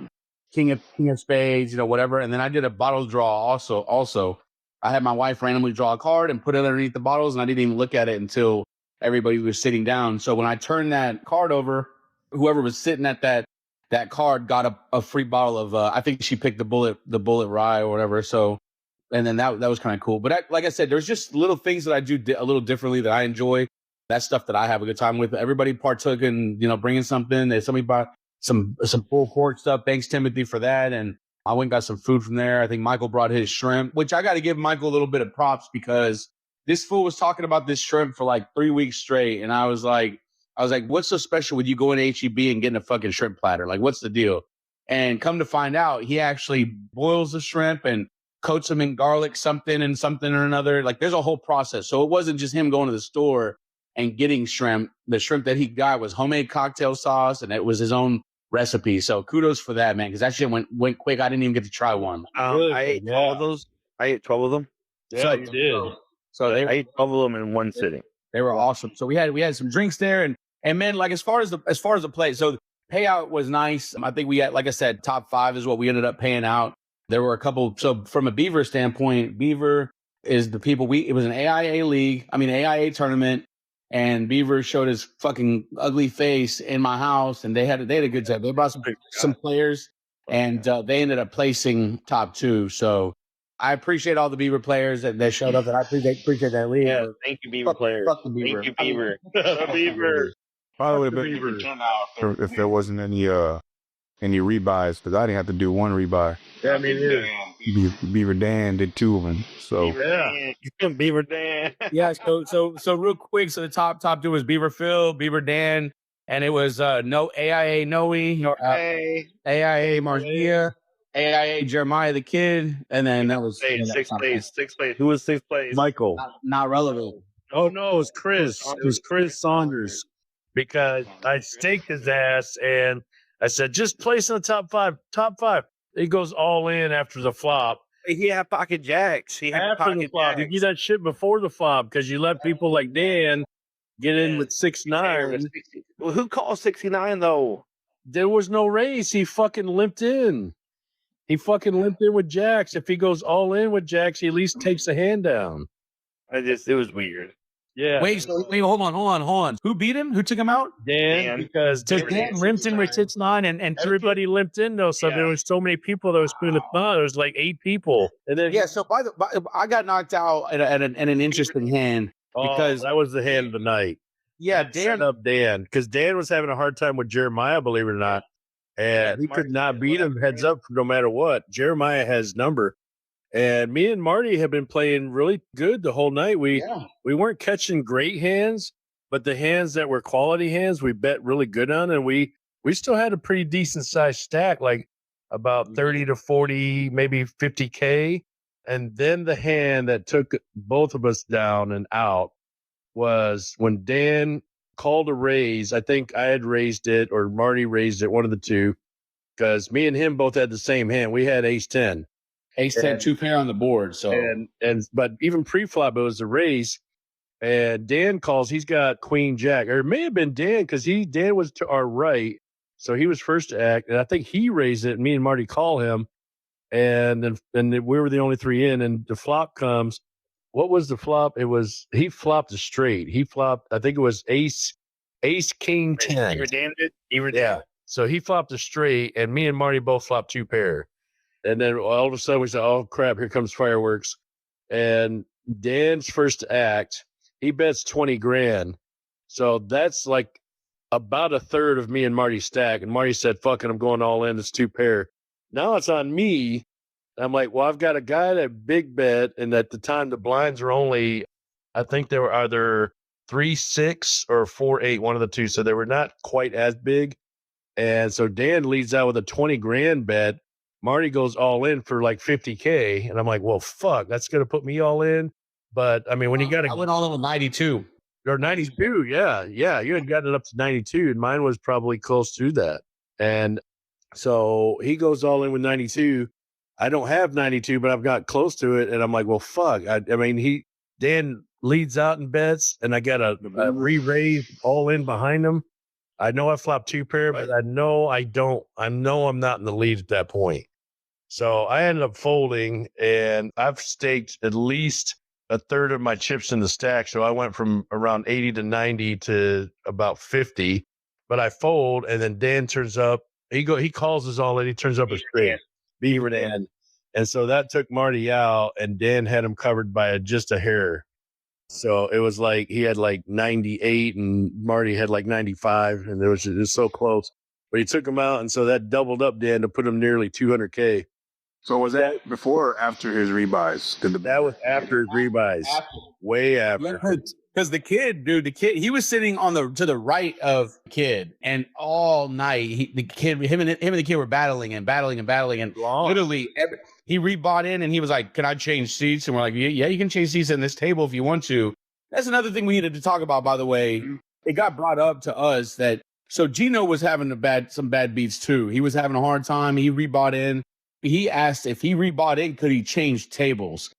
king of spades, whatever. And then I did a bottle draw also. I had my wife randomly draw a card and put it underneath the bottles, and I didn't even look at it until everybody was sitting down. So when I turned that card over, whoever was sitting at that card got a free bottle of I think she picked the bullet rye or whatever. So, and then that was kind of cool. But like I said, there's just little things that I do a little differently that I enjoy. That's stuff that I have a good time with. Everybody partook in bringing something. Somebody bought some pulled pork stuff. Thanks, Timothy, for that. And I went and got some food from there. I think Michael brought his shrimp, which I got to give Michael a little bit of props because this fool was talking about this shrimp for like 3 weeks straight. And I was like, what's so special with you going to HEB and getting a fucking shrimp platter? Like, what's the deal? And come to find out, he actually boils the shrimp and coats them in garlic, something or another. Like, there's a whole process. So it wasn't just him going to the store and getting shrimp. The shrimp that he got was homemade cocktail sauce, and it was his own recipe. So kudos for that, man, because that shit went quick. I didn't even get to try one. I ate 12 of those. I ate 12 of them. Yeah, So- you did. So I ate 12 of them in one sitting. They were awesome. So we had some drinks there, and man, like as far as the play, so the payout was nice. I think we had, like I said, top 5 is what we ended up paying out. There were a couple. So from a Beaver standpoint, Beaver is the people. It was an AIA tournament, and Beaver showed his fucking ugly face in my house, and they had a good time. They brought some players, and they ended up placing top 2. So I appreciate all the Beaver players that showed up, and I appreciate that league. Yeah, thank you, Beaver players. Fuck the Beaver. Thank you, Beaver. Beaver. Probably would have been a different turnout if there wasn't any rebuys, because I didn't have to do one rebuy. Yeah, I mean, Beaver Dan did 2 of them. So Beaver Dan. Yeah. So real quick. So the top 2 was Beaver Phil, Beaver Dan, and it was no AIA Noe, AIA Marcia, AIA Jeremiah the Kid, and then that was Sixth place. Who was 6th place? Michael. not relevant. Oh no, it was Chris. It was Chris Saunders, because I staked his ass and I said, just place in the top five. He goes all in after the flop. He had pocket jacks. He had After the pocket flop, you jacks. do that shit before the flop because you let people like Dan get in with 6-9. Well, who called 69 though? There was no race. He fucking limped in. With jacks. If he goes all in with jacks, he at least takes a hand down. It was weird. Yeah. Wait, hold on. Who beat him? Who took him out? Dan, because Dan limped in with 6-9 and everybody limped in though. So there was so many people that was putting the thought. There was like 8 people. And then So I got knocked out at an interesting hand because that was the hand of the night. Dan Set up Dan, because Dan was having a hard time with Jeremiah, believe it or not. And he could not beat him heads up no matter what. Jeremiah has number. And me and Marty have been playing really good the whole night. We weren't catching great hands, but the hands that were quality hands, we bet really good on. And we still had a pretty decent sized stack, like about 30 to 40, maybe 50K. And then the hand that took both of us down and out was when Dan called a raise. I think I had raised it or Marty raised it, one of the two, because me and him both had the same hand. We had ace-10. Ace-10, 2 pair on the board. So But even pre-flop, it was a raise. And Dan calls, he's got queen jack. Or it may have been Dan, because Dan was to our right. So he was first to act. And I think he raised it. And me and Marty call him. and we were the only 3 in, and the flop comes. What was the flop? He flopped a straight. He flopped, I think it was ace king 10. You redeemed it. Yeah. So he flopped a straight, and me and Marty both flopped 2 pair. And then all of a sudden we said, "Oh crap, here comes fireworks." And Dan's first act, he bets 20 grand. So that's like about a third of me and Marty's stack. And Marty said, "Fuck it, I'm going all in. It's 2 pair." Now it's on me. I'm like, well, I've got a guy that big bet, and at the time the blinds were only, I think they were either 3-6 or 4-8, one of the two. So they were not quite as big. And so Dan leads out with a 20 grand bet. Marty goes all in for like 50K. And I'm like, well, fuck, that's going to put me all in. But I mean, when you got I went all in with 92. Or 92, yeah. You had gotten it up to 92, and mine was probably close to that. And so he goes all in with 92. I don't have 92, but I've got close to it. And I'm like, well, fuck. I mean, Dan leads out in bets, and I got a re-raise all in behind him. I know I flopped 2 pair, but I know I don't. I know I'm not in the lead at that point. So I ended up folding, and I've staked at least a third of my chips in the stack. So I went from around 80 to 90 to about 50, but I fold, and then Dan turns up. He calls us all in. He turns up a straight. Beaver Dan. And so that took Marty out, and Dan had him covered by just a hair. So it was like he had like 98 and Marty had like 95, and it was so close. But he took him out, and so that doubled up Dan to put him nearly 200K. So was that before or after his rebuys? That was after his rebuys. Way after. Because the kid, he was sitting to the right of Kid, and all night him and the kid were battling and literally he rebought in, and he was like, "Can I change seats?" And we're like, "Yeah, you can change seats in this table if you want to." That's another thing we needed to talk about, by the way. It got brought up to us that Gino was having some bad beats too. He was having a hard time. He rebought in. He asked if he rebought in, could he change tables?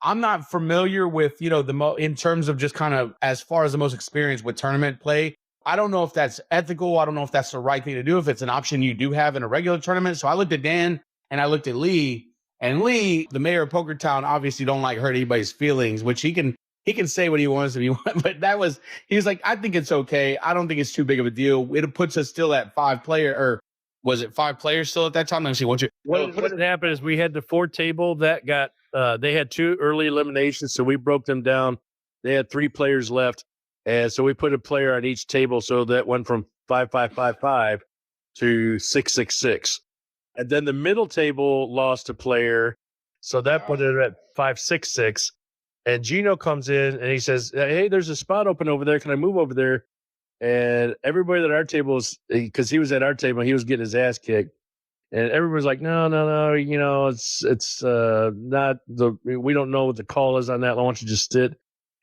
I'm not familiar with, in terms of just kind of as far as the most experience with tournament play. I don't know if that's ethical. I don't know if that's the right thing to do, if it's an option you do have in a regular tournament. So I looked at Dan and I looked at Lee, and Lee, the mayor of Poker Town, obviously don't like hurt anybody's feelings, which he can say what he wants if he wants. But he was like, I think it's okay. I don't think it's too big of a deal. It puts us still at 5 player, or was it 5 players still at that time? Let me see. What had happened is we had the 4 table that got, they had 2 early eliminations, so we broke them down. They had 3 players left, and so we put a player on each table, so that went from 5-5-5-5 to 6-6-6. And then the middle table lost a player, so that put it at 5-6-6. And Gino comes in and he says, "Hey, there's a spot open over there. Can I move over there?" And everybody at our table, because he was at our table, he was getting his ass kicked. And everybody's like, no, it's not we don't know what the call is on that. I want you to just sit.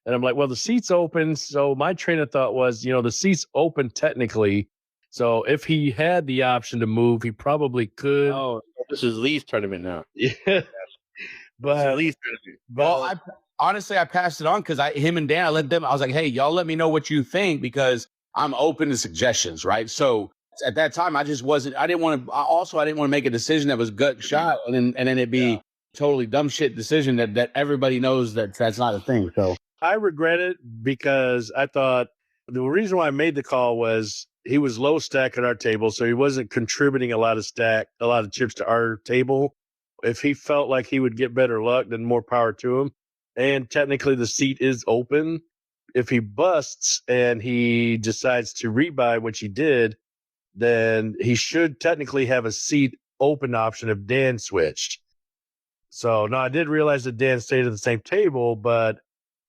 And I'm like, well, the seat's open. So my train of thought was, the seat's open technically. So if he had the option to move, he probably could. Oh, this is Lee's tournament now. Yeah. But Lee's tournament. Well, honestly, I passed it on because him and Dan, I was like, hey, y'all let me know what you think, because I'm open to suggestions, right? So at that time, I didn't want to make a decision that was gut shot, and then it'd be totally dumb shit decision that everybody knows that's not a thing. So I regret it, because I thought the reason why I made the call was he was low stack at our table, so he wasn't contributing a lot of chips to our table. If he felt like he would get better luck, then more power to him. And technically the seat is open. If he busts and he decides to rebuy, which he did, then he should technically have a seat open option if Dan switched. So now I did realize that Dan stayed at the same table, but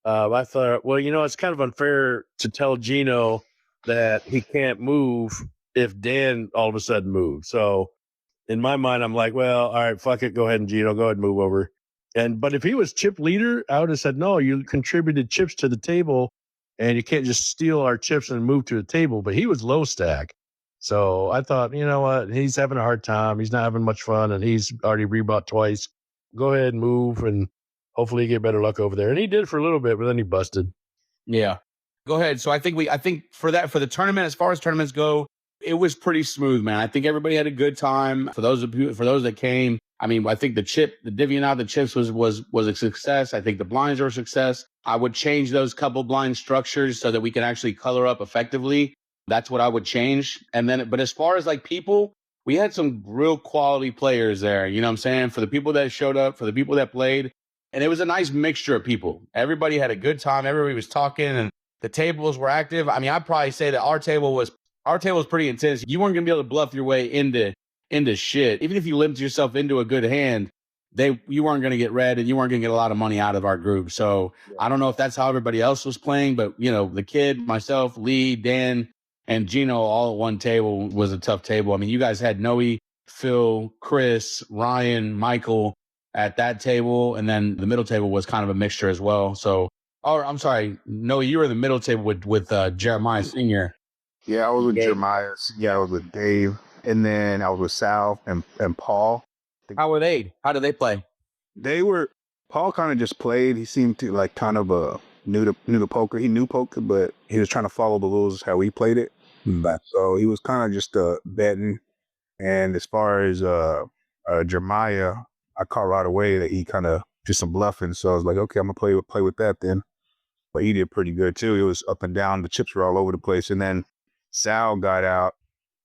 I thought, well, it's kind of unfair to tell Gino that he can't move if Dan all of a sudden moves. So in my mind, I'm like, well, all right, fuck it. Go ahead and Gino, go ahead and move over. But if he was chip leader, I would have said, no, you contributed chips to the table and you can't just steal our chips and move to the table. But he was low stack. So I thought, you know what? He's having a hard time. He's not having much fun, and he's already rebought twice. Go ahead and move, and hopefully you get better luck over there. And he did for a little bit, but then he busted. Yeah. Go ahead. So I think for the tournament, as far as tournaments go, it was pretty smooth, man. I think everybody had a good time. For those that came, I mean, I think the divvying out the chips was a success. I think the blinds are a success. I would change those couple blind structures so that we can actually color up effectively. That's what I would change. And then, but as far as like people, we had some real quality players there. You know what I'm saying? For the people that showed up, for the people that played, and it was a nice mixture of people. Everybody had a good time. Everybody was talking, and the tables were active. I mean, I'd probably say that our table was pretty intense. You weren't gonna be able to bluff your way into shit. Even if you limped yourself into a good hand, you weren't gonna get red, and you weren't gonna get a lot of money out of our group. So I don't know if that's how everybody else was playing, but you know, the kid, myself, Lee, Dan, and Gino all at one table was a tough table. I mean, you guys had Noe, Phil, Chris, Ryan, Michael at that table, and then the middle table was kind of a mixture as well. So, I'm sorry, Noe, you were in the middle table with Jeremiah Senior. Yeah, I was with Jeremiah. Yeah, I was with Dave, and then I was with Sal and Paul. How were they? How did they play? Paul kind of just played. He seemed to like kind of new to poker. He knew poker, but he was trying to follow the rules how we played it. But so he was kind of just betting. And as far as Jeremiah, I caught right away that he kind of did some bluffing. So I was like, okay, I'm gonna play with that then. But he did pretty good too. It was up and down. The chips were all over the place. And then Sal got out.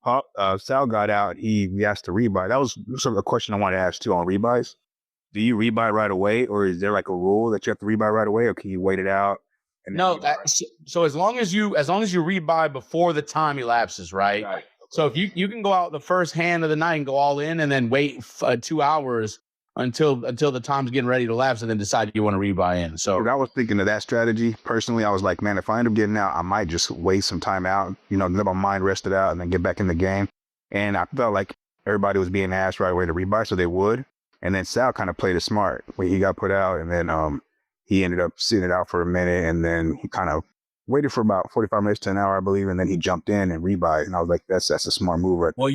He asked to rebuy. That was sort of a question I wanted to ask too on rebuys. Do you rebuy right away, or is there like a rule that you have to rebuy right away, or can you wait it out? No, so as long as you rebuy before the time elapses, right? Right. So if you can go out the first hand of the night and go all in, and then wait 2 hours until the time's getting ready to lapse, and then decide you want to rebuy in. So I was thinking of that strategy personally. I was like, man, if I end up getting out, I might just waste some time out, let my mind rested out, and then get back in the game. And I felt like everybody was being asked right away to rebuy, so they would. And then Sal kind of played it smart when he got put out, and then he ended up sitting it out for a minute, and then he kind of waited for about 45 minutes to an hour, I believe, and then he jumped in and rebuy. And I was like, that's a smart move, right? Well,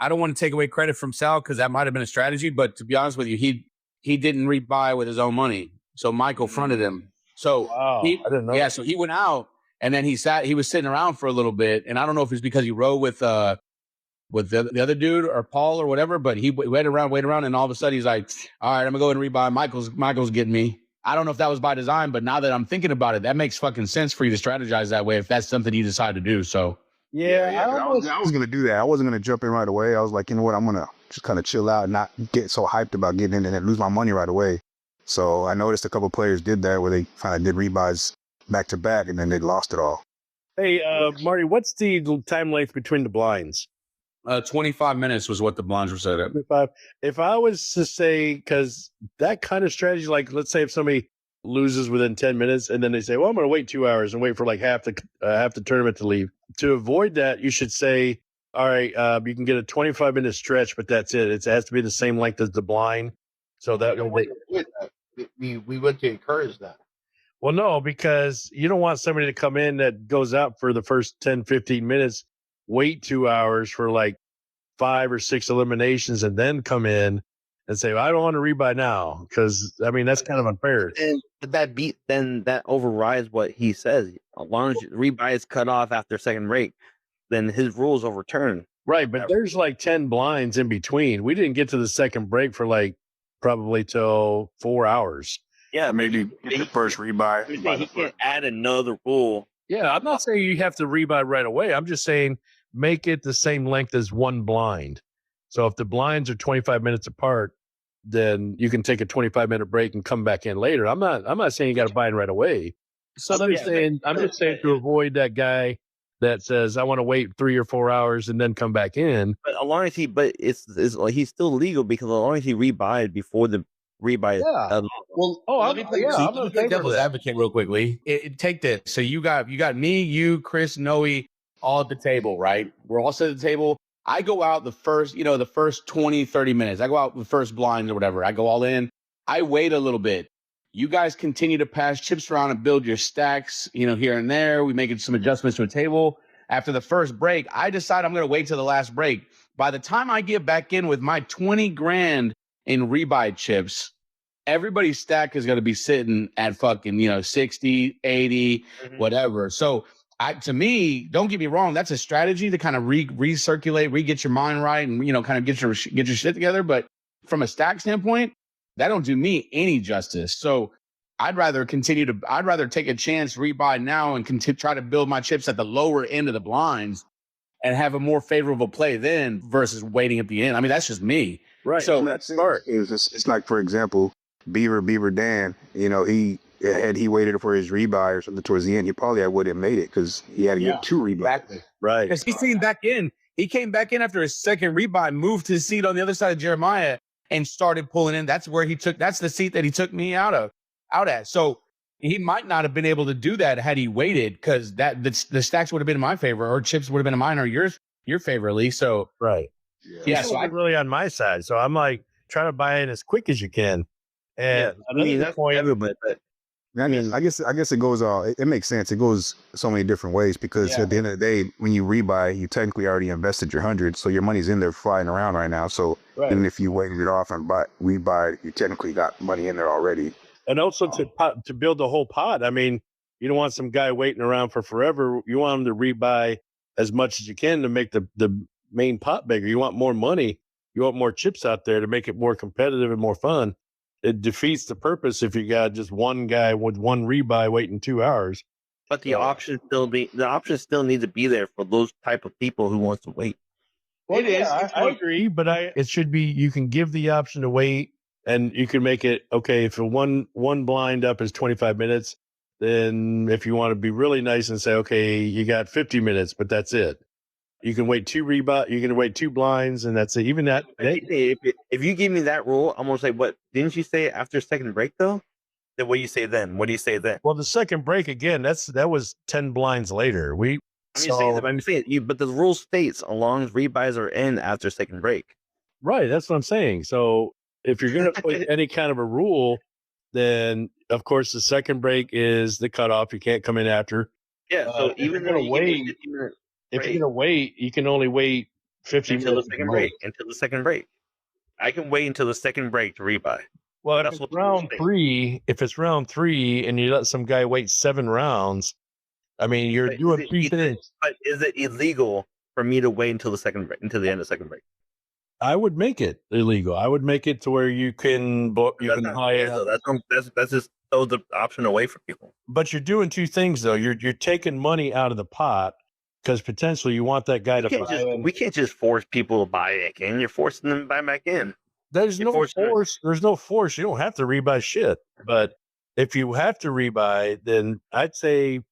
I don't want to take away credit from Sal because that might have been a strategy, but to be honest with you, he didn't rebuy with his own money, so Michael fronted him. So I didn't know. Yeah, so he went out, and then he was sitting around for a little bit, and I don't know if it's because he rode with the other dude or Paul or whatever, but he waited around, and all of a sudden he's like, all right, I'm gonna go ahead and rebuy. Michael's getting me. I don't know if that was by design, but now that I'm thinking about it, that makes fucking sense for you to strategize that way if that's something you decide to do. So I was gonna do that. I wasn't gonna jump in right away. I was like, you know what, I'm gonna just kind of chill out and not get so hyped about getting in and then lose my money right away. So I noticed a couple of players did that where they kind of did rebuys back to back, and then they lost it all. Hey, Marty, what's the time length between the blinds? 25 minutes was what the blinds were set at. If I was to say, because that kind of strategy, like let's say if somebody loses within 10 minutes and then they say, well, I'm going to wait 2 hours and wait for like half the tournament to leave. To avoid that, you should say, all right, you can get a 25-minute stretch, but that's it. It has to be the same length as the blind. So that we went to encourage that. Well, no, because you don't want somebody to come in that goes out for the first 10, 15 minutes, wait 2 hours for like 5 or 6 eliminations, and then come in and say, well, I don't want to rebuy now, because I mean that's kind of unfair. And that overrides what he says. As long as rebuy is cut off after second break, then his rules overturn. Right, but there's like 10 blinds in between. We didn't get to the second break for like probably till 4 hours. Yeah, Maybe get the first rebuy. He can't add another rule. Yeah, I'm not saying you have to rebuy right away. I'm just saying make it the same length as one blind. So if the blinds are 25 minutes apart, then you can take a 25-minute break and come back in later. I'm not saying you got to buy in right away. So I'm just saying to avoid that guy that says I want to wait 3 or 4 hours and then come back in. But as long as it's like he's still legal because as long as he rebuyed before the rebuy. Yeah. Let me play devil's advocate real quickly. Take this. So you got me, you, Chris, Noe, all at the table, right? We're all sitting at the table. I go out the first 20, 30 minutes. I go out the first blind or whatever. I go all in. I wait a little bit. You guys continue to pass chips around and build your stacks, here and there. We make some adjustments to a table. After the first break, I decide I'm going to wait till the last break. By the time I get back in with my 20 grand in rebuy chips, everybody's stack is going to be sitting at fucking, 60, 80, whatever. So to me, don't get me wrong, that's a strategy to kind of recirculate, get your mind right, and kind of get your shit together. But from a stack standpoint, that don't do me any justice. So I'd rather take a chance, rebuy now, and try to build my chips at the lower end of the blinds and have a more favorable play then versus waiting at the end. I mean, that's just me. Right. So that's smart. It's like, for example, Beaver Dan, he waited for his rebuy or something towards the end, he probably would have made it because he had to get 2 rebuys. Exactly. Right. Because he came back in. He came back in after his second rebuy, moved his seat on the other side of Jeremiah, and started pulling in. That's the seat that he took me out at. So he might not have been able to do that had he waited, because the stacks would have been in my favor, or chips would have been in mine, or your favor, Lee. So right. Yeah. So really on my side. So I'm like, try to buy in as quick as you can. And that's point. Everybody, but I mean, I guess it goes it makes sense. It goes so many different ways because at the end of the day, when you rebuy, you technically already invested your 100, so your money's in there flying around right now. So even if you waited it off and rebuy, you technically got money in there already. And also to build the whole pot. I mean, you don't want some guy waiting around for forever. You want him to rebuy as much as you can to make the main pot bigger. You want more money. You want more chips out there to make it more competitive and more fun. It defeats the purpose if you got just one guy with one rebuy waiting 2 hours. But the option still needs to be there for those type of people who wants to wait. Well, I agree, but it should be, you can give the option to wait, and you can make it okay. If one blind up is 25 minutes, then if you want to be really nice and say, okay, you got 50 minutes, but that's it. You can wait 2 rebuy. You can wait 2 blinds, and that's it. Even that. If you give me that rule, I'm gonna say, what didn't you say after second break though? Then what do you say then? What do you say then? Well, the second break again. That was 10 blinds later. I'm saying you, but the rule states as long as rebuys are in after second break. Right. That's what I'm saying. So if you're gonna put any kind of a rule, then of course the second break is the cutoff. You can't come in after. Yeah. So even though if you're gonna wait, you can only wait 50 until minutes the second break. Until the second break, I can wait until the second break to rebuy. Well, if it's round 3, and you let some guy wait 7 rounds, I mean, you're doing 3 things. But is it illegal for me to wait until the second break, until the end of second break? I would make it illegal. I would make it to where you can hire. That's just throw the option away from people. But you're doing 2 things though. You're taking money out of the pot, because potentially you want that guy we can't just force people to buy back in. You're forcing them to buy back in. There's no force. There's no force. You don't have to rebuy shit. But if you have to rebuy, then I'd say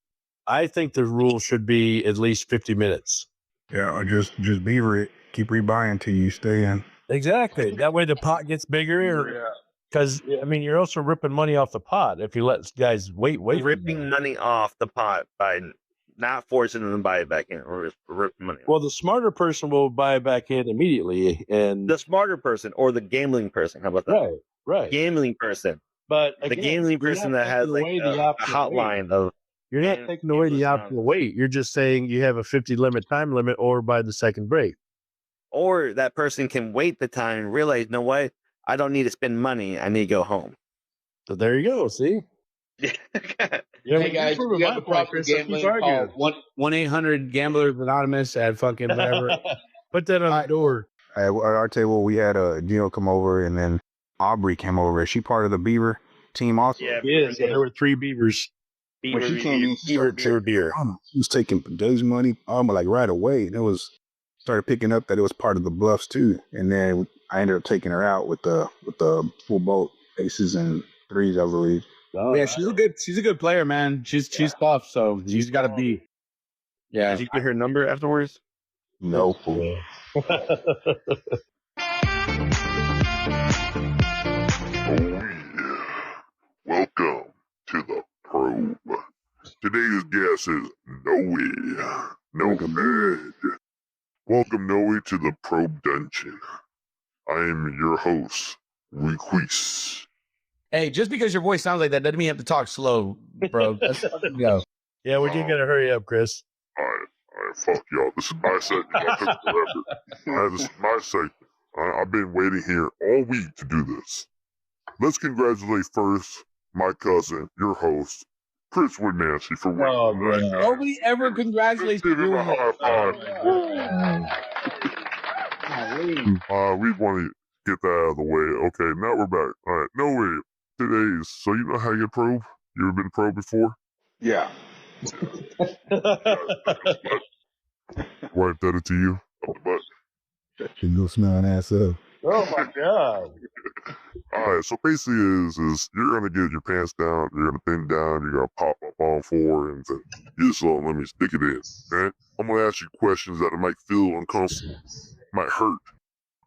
I think the rule should be at least 50 minutes. Yeah, or just beaver it. Keep rebuying till you stay in. Exactly. That way the pot gets bigger. Because I mean, you're also ripping money off the pot if you let guys wait. Ripping money off the pot by not forcing them to buy it back in, or ripping money. Well, the smarter person will buy it back in immediately, and the smarter person or the gambling person. How about that? Right. Gambling person. But again, the gambling person that has like a hotline of. You're not taking away the option to wait. You're just saying you have a 50 time limit, or by the second break. Or that person can wait the time and realize, no what? I don't need to spend money. I need to go home. So there you go. See? Hey guys, we have a proper gambling call. 1-800-GAMBLERS Anonymous at fucking whatever. Put that on the door. At our table, we had Gino come over, and then Aubrey came over. Is she part of the Beaver team also? Yeah, so there were 3 Beavers. When she came in, She was taking Doug's money like right away, and started picking up that it was part of the bluffs too. And then I ended up taking her out with the full boat aces and 3s, I believe. Oh, yeah, she's a good player, man. She's tough, so she's got to be. Yeah. Did you get her number afterwards? No. Fool. Welcome to the probe. Today's guest is Noe. Nomad. Welcome, Noe, to the probe dungeon. I am your host, Raquis. Hey, just because your voice sounds like that doesn't mean you have to talk slow, bro. Let's fucking go. Yeah, we do gotta hurry up, Chris. All right, fuck y'all. This is my segment. I took forever. This is my segment. I've been waiting here all week to do this. Let's congratulate first my cousin, your host, Chris Woodmansey, for winning. Oh, man. Nobody ever congratulates you. Give him a high five. We've won get that out of the way. Okay, now we're back. All right, no way. Today's. So you know how you get pro? You ever been pro before? Yeah. Wife did it to you? Up the butt. You go smelling ass up. Oh my god. All right, so basically is you're gonna get your pants down, you're gonna bend down, you're gonna pop up on four, and you just let me stick it in. Okay, I'm gonna ask you questions that might feel uncomfortable, might hurt,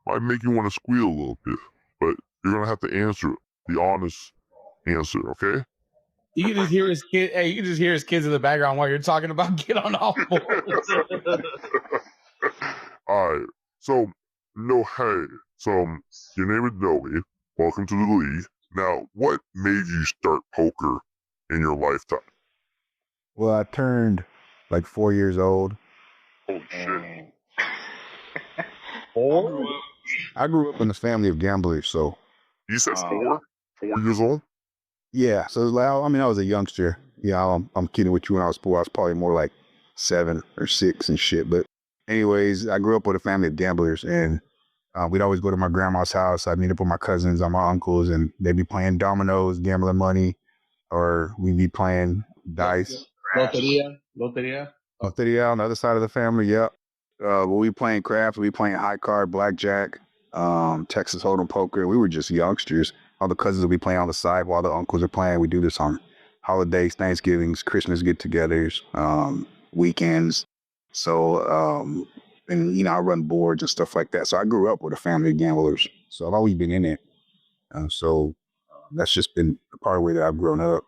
might make you want to squeal a little bit, but you're gonna have to answer the honest answer. Okay? You can just hear his kid. Hey, you can just hear his kids in the background while you're talking about get on all fours. All right. So no, hey. So your name is Noe. Welcome to the league. Now, what made you start poker in your lifetime? Well, I turned like 4 years old. Holy shit! I grew up in a family of gamblers, so You said 4? 4 years old? yeah. So like, I mean, I was a youngster. Yeah, I'm kidding with you. When I was 4, I was probably more like 7 or 6 and shit. But anyways, I grew up with a family of gamblers, and we'd always go to my grandma's house. I'd meet up with my cousins and my uncles, and they'd be playing dominoes, gambling money, or we'd be playing dice. Loteria. Loteria on the other side of the family, yep. We'll be playing craps, we'll be playing high card, blackjack, Texas Hold'em poker. We were just youngsters. All the cousins will be playing on the side while the uncles are playing. We do this on holidays, Thanksgivings, Christmas get-togethers, weekends. So, and I run boards and stuff like that. So I grew up with a family of gamblers. So I've always been in it. So that's just been a part of the way that I've grown up.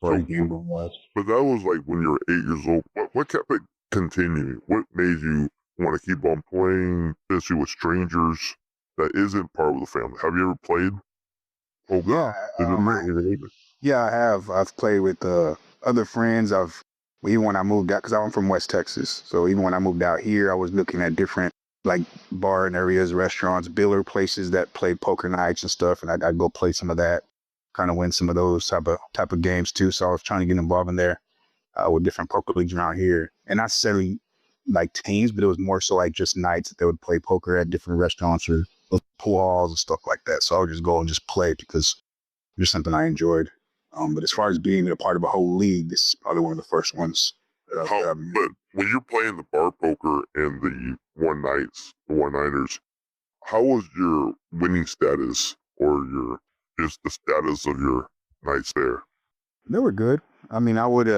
So- Gambling was. But that was like when you were 8 years old. What kept it continuing? What made you want to keep on playing, especially with strangers that isn't part of the family? Have you ever played? Oh, Yeah, yeah, I have. I've played with other friends. Even when I moved out, because I'm from West Texas, so even when I moved out here, I was looking at different like bar areas, restaurants, biller places that played poker nights and stuff, and I'd go play some of that, kind of win some of those type of games too. So I was trying to get involved in there with different poker leagues around here, and not necessarily like teams, but it was more so like just nights that they would play poker at different restaurants or pool halls and stuff like that. So I would just go and just play because it was something I enjoyed. But as far as being a part of a whole league, this is probably one of the first ones. But when you're playing the bar poker and the one-nighters, how was your winning status or just the status of your nights there? They were good. I mean, I would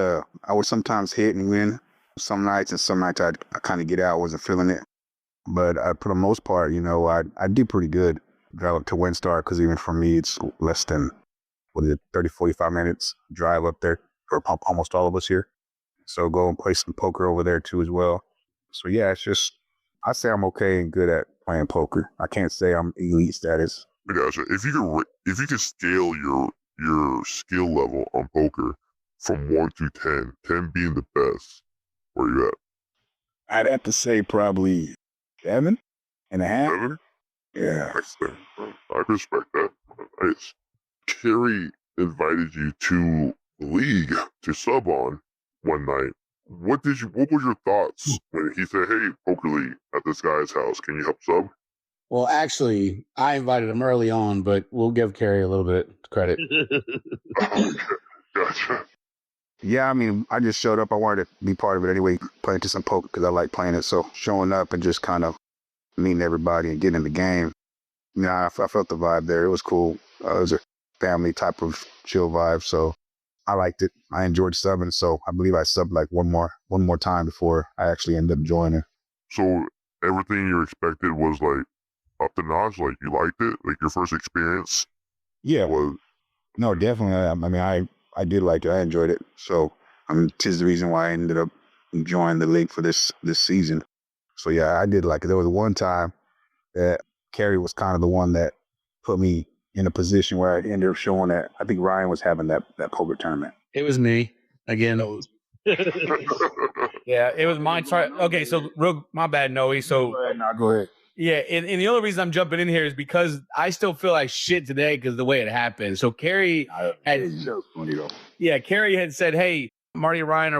sometimes hit and win some nights, and some nights I kind of get out, wasn't feeling it. But for the most part, I do pretty good. Drive up to WinStar, because even for me, it's less than 30, 45 minutes drive up there for almost all of us here. So go and play some poker over there too as well. So yeah, it's just, I say I'm okay and good at playing poker. I can't say I'm elite status. I gotcha. If you could scale your skill level on poker from 1 to 10, 10 being the best, where you at? I'd have to say probably 7.5. 7? Yeah. Nice thing. I respect that. Nice. Kerry invited you to the league to sub on one night. What were your thoughts when he said, "Hey, poker league at this guy's house, can you help sub?" Well, actually, I invited him early on, but we'll give Kerry a little bit of credit. Gotcha. Yeah, I mean, I just showed up. I wanted to be part of it anyway, playing to some poker because I like playing it. So showing up and just kind of meeting everybody and getting in the game, I felt the vibe there. It was cool. It was a family type of chill vibe. So I liked it. I enjoyed subbing. So I believe I subbed like one more time before I actually ended up joining. So everything you expected was like up to notch. Like you liked it. Like your first experience. Yeah. Was No, definitely. I mean, I did like it. I enjoyed it. So tis the reason why I ended up joining the league for this season. So yeah, I did like it. There was one time that Kerry was kind of the one that put me in a position where I ended up showing that I think Ryan was having that poker tournament. It was me again. Yeah, it was mine. Sorry. Okay, so my bad, Noe. So Go ahead. yeah, and the only reason I'm jumping in here is because I still feel like shit today because the way it happened. So Kerry Kerry had said, "Hey, Marty and Ryan, I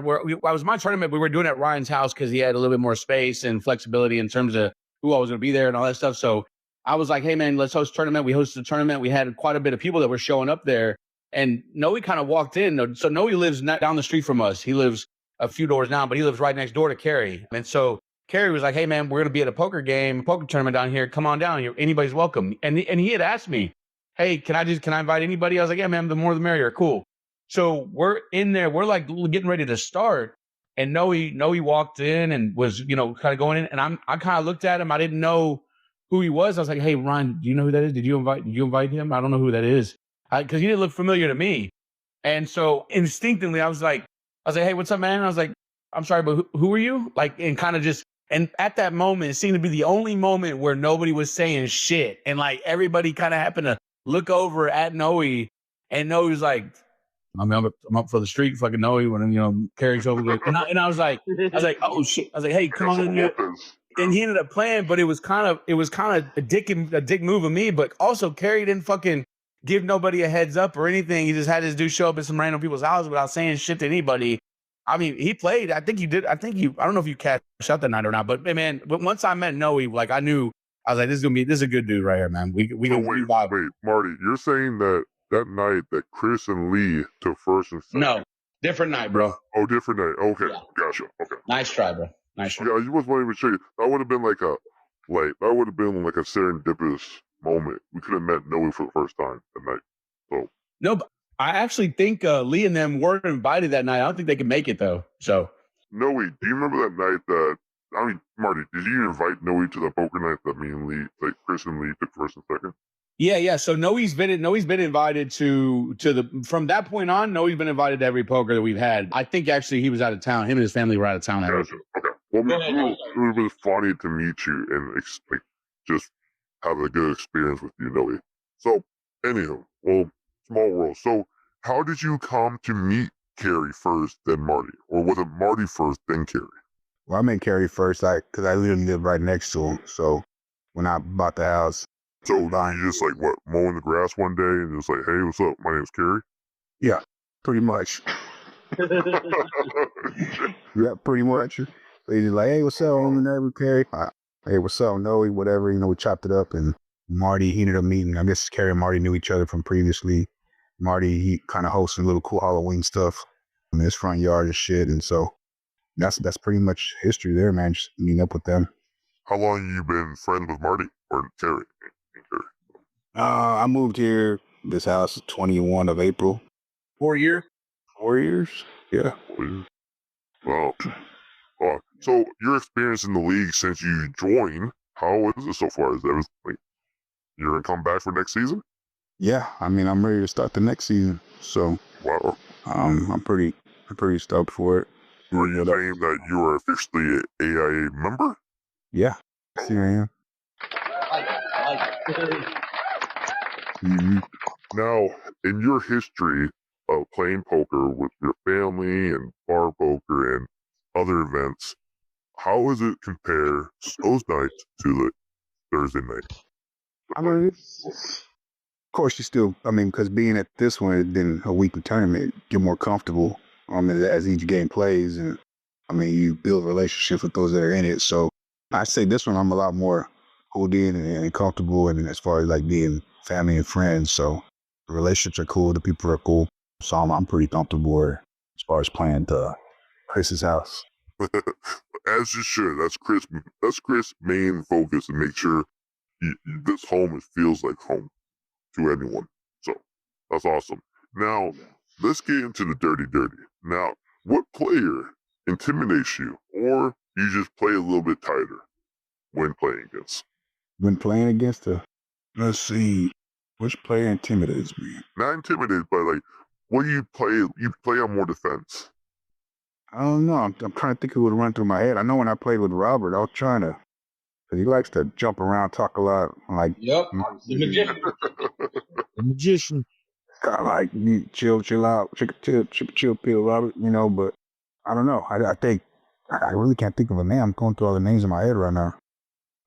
was my tournament. We were doing it at Ryan's house because he had a little bit more space and flexibility in terms of who I was going to be there and all that stuff." So I was like, hey man, let's host a tournament. We hosted a tournament. We had quite a bit of people that were showing up there. And Noe kind of walked in. So Noe lives down the street from us. He lives a few doors down, but he lives right next door to Carrie. And so Carrie was like, hey man, we're gonna be at a poker tournament down here. Come on down here. Anybody's welcome. And he had asked me, hey, can I invite anybody? I was like, yeah, man, the more the merrier. Cool. So we're in there, we're like getting ready to start. And Noe walked in and was, kind of going in. And I kind of looked at him. I didn't know who he was. I was like, hey, Ryan, do you know who that is? Did you invite him? I don't know who that is. Because he didn't look familiar to me. And so instinctively, I was like, hey, what's up, man? And I was like, I'm sorry, but who are you? Like, and kind of just, and at that moment, it seemed to be the only moment where nobody was saying shit. And like everybody kind of happened to look over at Noe, and Noe was like, I'm up for the street, fucking Noe, when, Carrie's over there. And I was like, oh shit. I was like, hey, come on in here. And he ended up playing, but it was kind of a dick move of me, but also Carrie didn't fucking give nobody a heads up or anything. He just had this dude show up at some random people's house without saying shit to anybody. I mean, he played. I think you did. I don't know if you cashed out that night or not, but man, once I met Noe, like I knew, I was like, this is a good dude right here, man. We wait, Marty, you're saying that night that Chris and Lee took first and second? No, different night, bro. Oh, different night. Okay, Yeah. Gotcha. Okay. Nice try, bro. Nice try. Yeah, I just wanted to show you. That would have been like a serendipitous moment. We could have met Noe for the first time that night. So no, but I actually think Lee and them weren't invited that night. I don't think they could make it though. So Noe, do you remember that night that? I mean, Marty, did you invite Noe to the poker night that me and Lee, like Chris and Lee, took first and second? Yeah. So Noe's been invited to from that point on. Noe's been invited to every poker that we've had. I think actually he was out of town. Him and his family were out of town. Gotcha. Okay. Well, it would have been funny to meet you and just have a good experience with you, Noe. So, anyhow, well, small world. So, how did you come to meet Carrie first, then Marty, or was it Marty first, then Carrie? Well, I met Carrie first, because I literally lived right next to him. So when I bought the house, so you just mowing the grass one day and just like, hey, what's up? My name's Carrie. Yeah, pretty much. Yeah, pretty much. So he's like, hey, what's up? I'm the neighbor, Carrie. Hey, what's up? Noe, whatever. We chopped it up, and Marty, he ended up meeting. I guess Carrie and Marty knew each other from previously. Marty, he kind of hosted a little cool Halloween stuff in his front yard and shit, and so that's pretty much history there, man. Just meeting up with them. How long you been friends with Marty or Carrie? I moved here, this house, 21 of April. 4 years? 4 years? Yeah. 4 years. Well, so your experience in the league since you joined, how is it so far? Is everything you're gonna come back for next season? Yeah, I mean, I'm ready to start the next season. So, wow. I'm pretty stoked for it. Are you saying that you are officially an AIA member? Yeah, here I am. Mm-hmm. Now, in your history of playing poker with your family and bar poker and other events, how does it compare those nights to the Thursday night? I mean, of course, because being at this one, then a weekly tournament, you're more comfortable as each game plays. And I mean, you build relationships with those that are in it. So I say this one, I'm a lot more pulled in and comfortable. And as far as being family and friends. So the relationships are cool. The people are cool. So I'm pretty comfortable as far as playing to Chris's house. As you should. That's Chris' main focus, to make sure this home feels like home to anyone. So that's awesome. Now let's get into the dirty. Now, what player intimidates you, or you just play a little bit tighter when playing against? When playing against let's see, which player intimidates me? Not intimidated, but what do you play? You play on more defense. I don't know. I'm trying to think who would run through my head. I know when I played with Robert, I was trying to, because he likes to jump around, talk a lot. Yep, the magician. The magician. Kind of chill out, chill pill, Robert, but I don't know. I think, I really can't think of a name. I'm going through all the names in my head right now.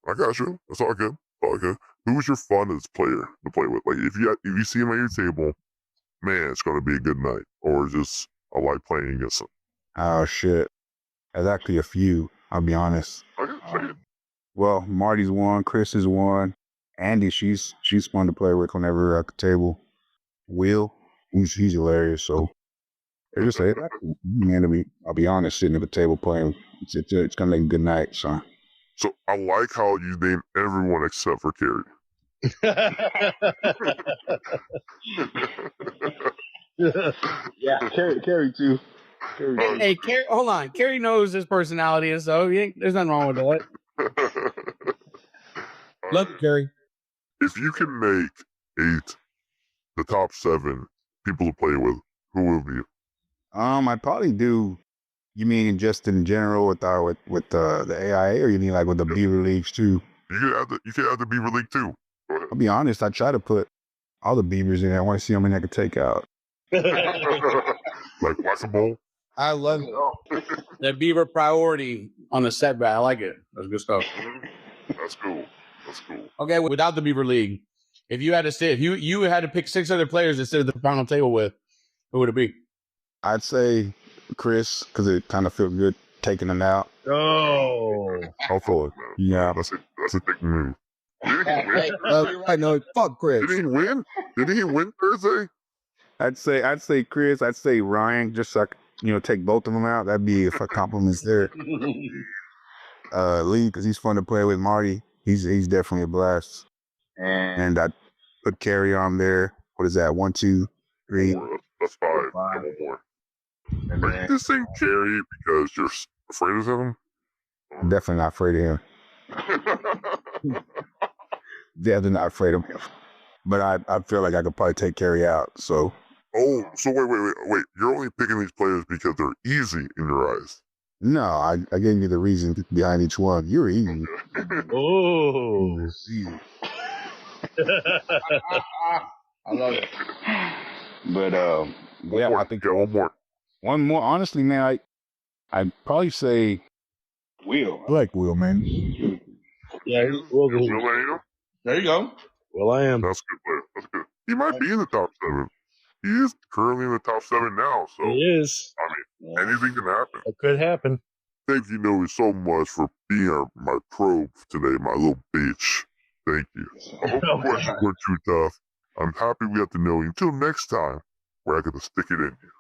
I got you. That's all good. Who's your funnest player to play with? If you see him at your table, man, it's going to be a good night. Or just, I like playing against him. Oh, shit. There's actually a few, I'll be honest. Okay, say it. Well, Marty's one, Chris is one, Andy, she's fun to play with whenever at the table. Will, he's hilarious. So they're just man. I'll be honest, sitting at the table playing, it's gonna make a good night. So I like how you name everyone except for Carrie. yeah, Carrie too. Hey, Carrie, hold on. Carrie knows his personality, and so there's nothing wrong with that. Love you, Carrie. If you can make 8 the top 7 people to play with, who will be? I'd probably do. You mean just in general with the AIA, or you mean like with the Beaver Leagues too? You can add the Beaver League too. Go ahead. I'll be honest. I try to put all the Beavers in there. I want to see how many I can take out. Like whack-a-mole. I love that Beaver priority on the setback. I like it. That's good stuff. That's cool. That's cool. Okay, without the Beaver League, if you had to sit, if you had to pick 6 other players to sit at the final table with, who would it be? I'd say Chris, because it kind of feels good taking them out. Oh, I'll follow it, man. Yeah. That's a big move. Did he win? I know. Fuck Chris. Did he win? Did he win Thursday? I'd say Chris. I'd say Ryan. Just so I could, take both of them out. That'd be a compliments there. Lee, because he's fun to play with. Marty, he's definitely a blast. And I'd put Carrie on there. What is that? 1, 2, 3. That's 5. One more. Are you just saying Carrie because you're afraid of him? I'm definitely not afraid of him. Definitely not afraid of him. But I feel like I could probably take Carrie out. So. Oh, so wait. You're only picking these players because they're easy in your eyes. No, I gave you the reason behind each one. You're easy. oh. I love it. But One more. I think one more. One more. Honestly, man, I'd probably say Will. I like Will, man. Yeah, Will. Will I am? There you go. Well, I am. That's a good player. That's good. He might be in the top 7. He is currently in the top 7 now. So He is. I mean, anything can happen. It could happen. Thank you, Noe, so much for being my probe today, my little bitch. Thank you. I hope the questions weren't too tough. I'm happy we got to know you. Until next time, where I get to stick it in you.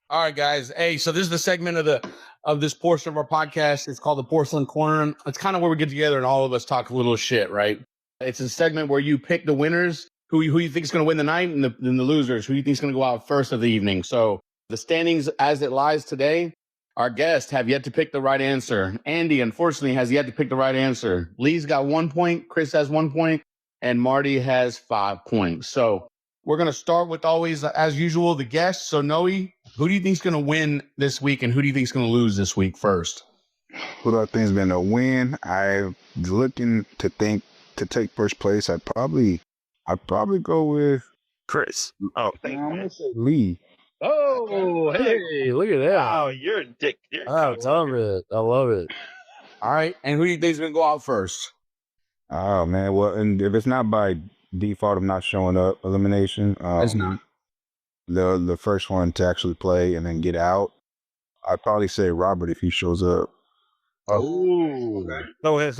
All right, guys. Hey, so this is the segment of this portion of our podcast. It's called the Porcelain Corner. It's kind of where we get together and all of us talk a little shit, right? It's a segment where you pick the winners, who you think is going to win the night, and the losers, who you think is going to go out first of the evening. So the standings as it lies today, our guests have yet to pick the right answer. Andy, unfortunately, has yet to pick the right answer. Lee's got 1 point, Chris has 1 point, and Marty has 5 points. So we're going to start with always, as usual, the guests. So Noe, who do you think is going to win this week, and who do you think is going to lose this week first? Who do I think is going to win? I'm looking to take first place. I'd probably go with Chris. Oh, I'm gonna say Lee. Oh, hey, look at that. Oh, you're a dick. I love it. I love it. All right. And who do you think is going to go out first? Oh man, well, and if it's not by default of not showing up elimination, It's not. The first one to actually play and then get out, I'd probably say Robert if he shows up. Oh, That's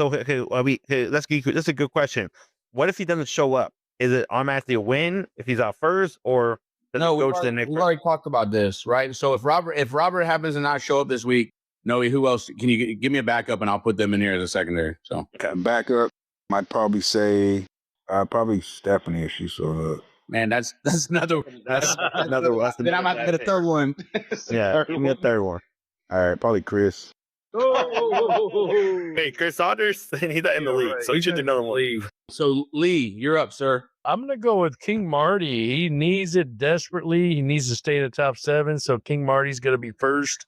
a good question. What if he doesn't show up? Is it automatically a win if he's out first, or does it go to the next? We've already talked about this, right? So if Robert happens to not show up this week, Noe, who else? Can you give me a backup and I'll put them in here as a secondary? So Backup, I'd probably say Stephanie if she showed up. man, that's another one. Then I might get a third one. Yeah, give me a third one. All right, probably Chris. Hey, Chris Saunders, he's not in the league, so he should do another one. So Lee, you're up, sir. I'm going to go with King Marty. He needs it desperately. He needs to stay in the top 7. So King Marty's going to be first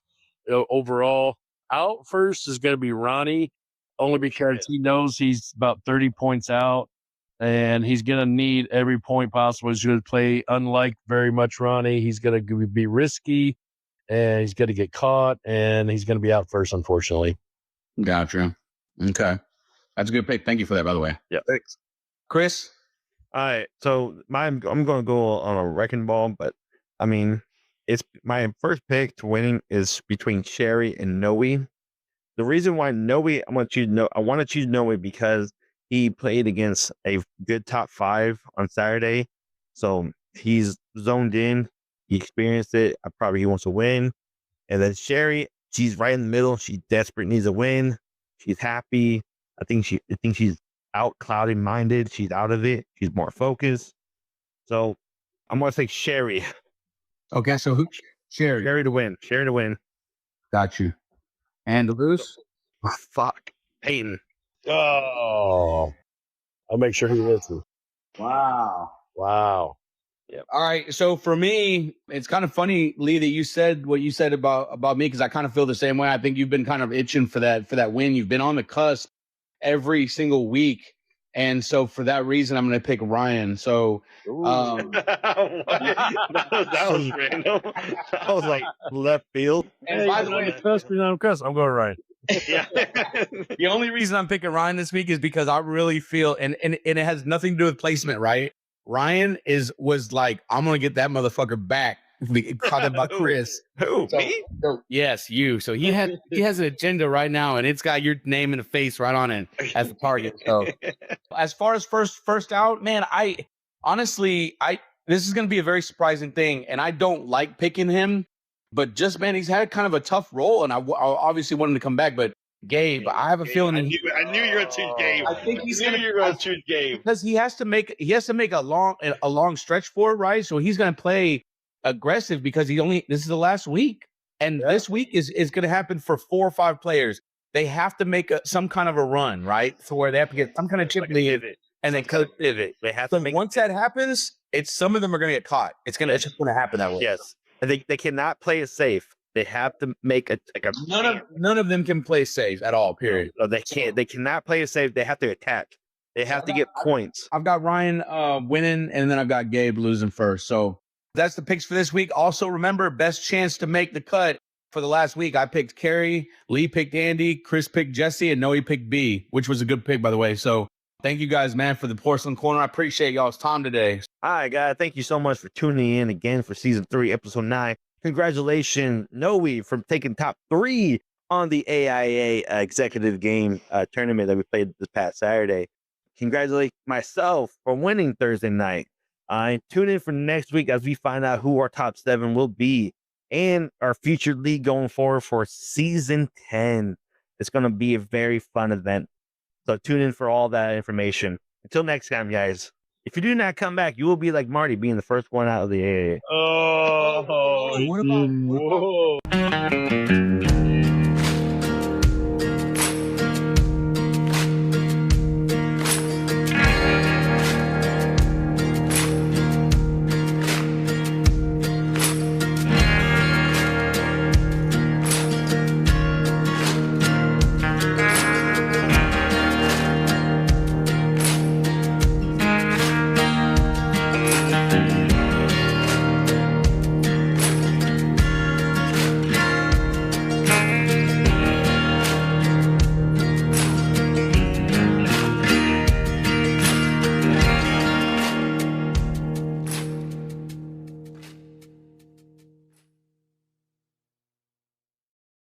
overall. Out first is going to be Ronnie, only because he knows he's about 30 points out, and he's going to need every point possible. He's going to play unlike very much Ronnie. He's going to be risky, and he's going to get caught, and he's going to be out first, unfortunately. Gotcha. Okay. That's a good pick. Thank you for that, by the way. Yeah, thanks. Chris? All right, so I'm going to go on a wrecking ball, but I mean, it's my first pick to winning is between Sherry and Noe. The reason why Noe, I want to choose Noe because he played against a good top 5 on Saturday. So he's zoned in. He experienced it. He wants to win. And then Sherry, she's right in the middle. She desperate, needs a win. She's happy. I think she's out cloudy minded. She's out of it. She's more focused. So I'm gonna say Sherry. Okay, so who? Sherry. Sherry to win. Sherry to win. Got you. And to lose? Oh, fuck. Peyton. Oh, I'll make sure he listens. Wow. Wow. All right. So for me, it's kind of funny, Lee, that you said what you said about me, because I kind of feel the same way. I think you've been kind of itching for that win. You've been on the cusp every single week. And so for that reason, I'm going to pick Ryan. So that was random. That was like left field. And by the way, I'm going Ryan. Yeah. the only reason I'm picking Ryan this week is because I really feel, and it has nothing to do with placement, right? Ryan was like, I'm gonna get that motherfucker back. Caught about Chris. Who? Me? Yes, you. So he has an agenda right now, and it's got your name and a face right on it as the target. So as far as first out, man, I honestly this is gonna be a very surprising thing, and I don't like picking him, but just man, he's had kind of a tough role, and I obviously want him to come back, but. Gabe, I have a feeling I knew you were gonna choose Gabe. I think he's gonna choose Gabe because he has to make a long stretch for it, right? So he's gonna play aggressive because this is the last week, and this week is gonna happen for 4 or 5 players. They have to make some kind of a run, right? So where they have to get some kind of chip lead, and then pivot. They have to make once that happens, some of them are gonna get caught. It's just gonna happen that way. Yes, and they cannot play it safe. They have to make a none of them can play safe at all. Period. No, they can't. They cannot play it safe. They have to attack. They have to get points. I've got Ryan winning, and then I've got Gabe losing first. So that's the picks for this week. Also, remember, best chance to make the cut for the last week. I picked Carrie, Lee picked Andy, Chris picked Jesse, and Noe picked B, which was a good pick, by the way. So thank you guys, man, for the Porcelain Corner. I appreciate y'all's time today. All right, guys. Thank you so much for tuning in again for season 3, episode 9. Congratulations, Noe, for taking top 3 on the AIA executive game tournament that we played this past Saturday. Congratulate myself for winning Thursday night. Tune in for next week as we find out who our top 7 will be and our featured league going forward for season 10. It's going to be a very fun event. So tune in for all that information. Until next time, guys. If you do not come back, you will be like Marty, being the first one out of the AIA. Oh, what about? whoa.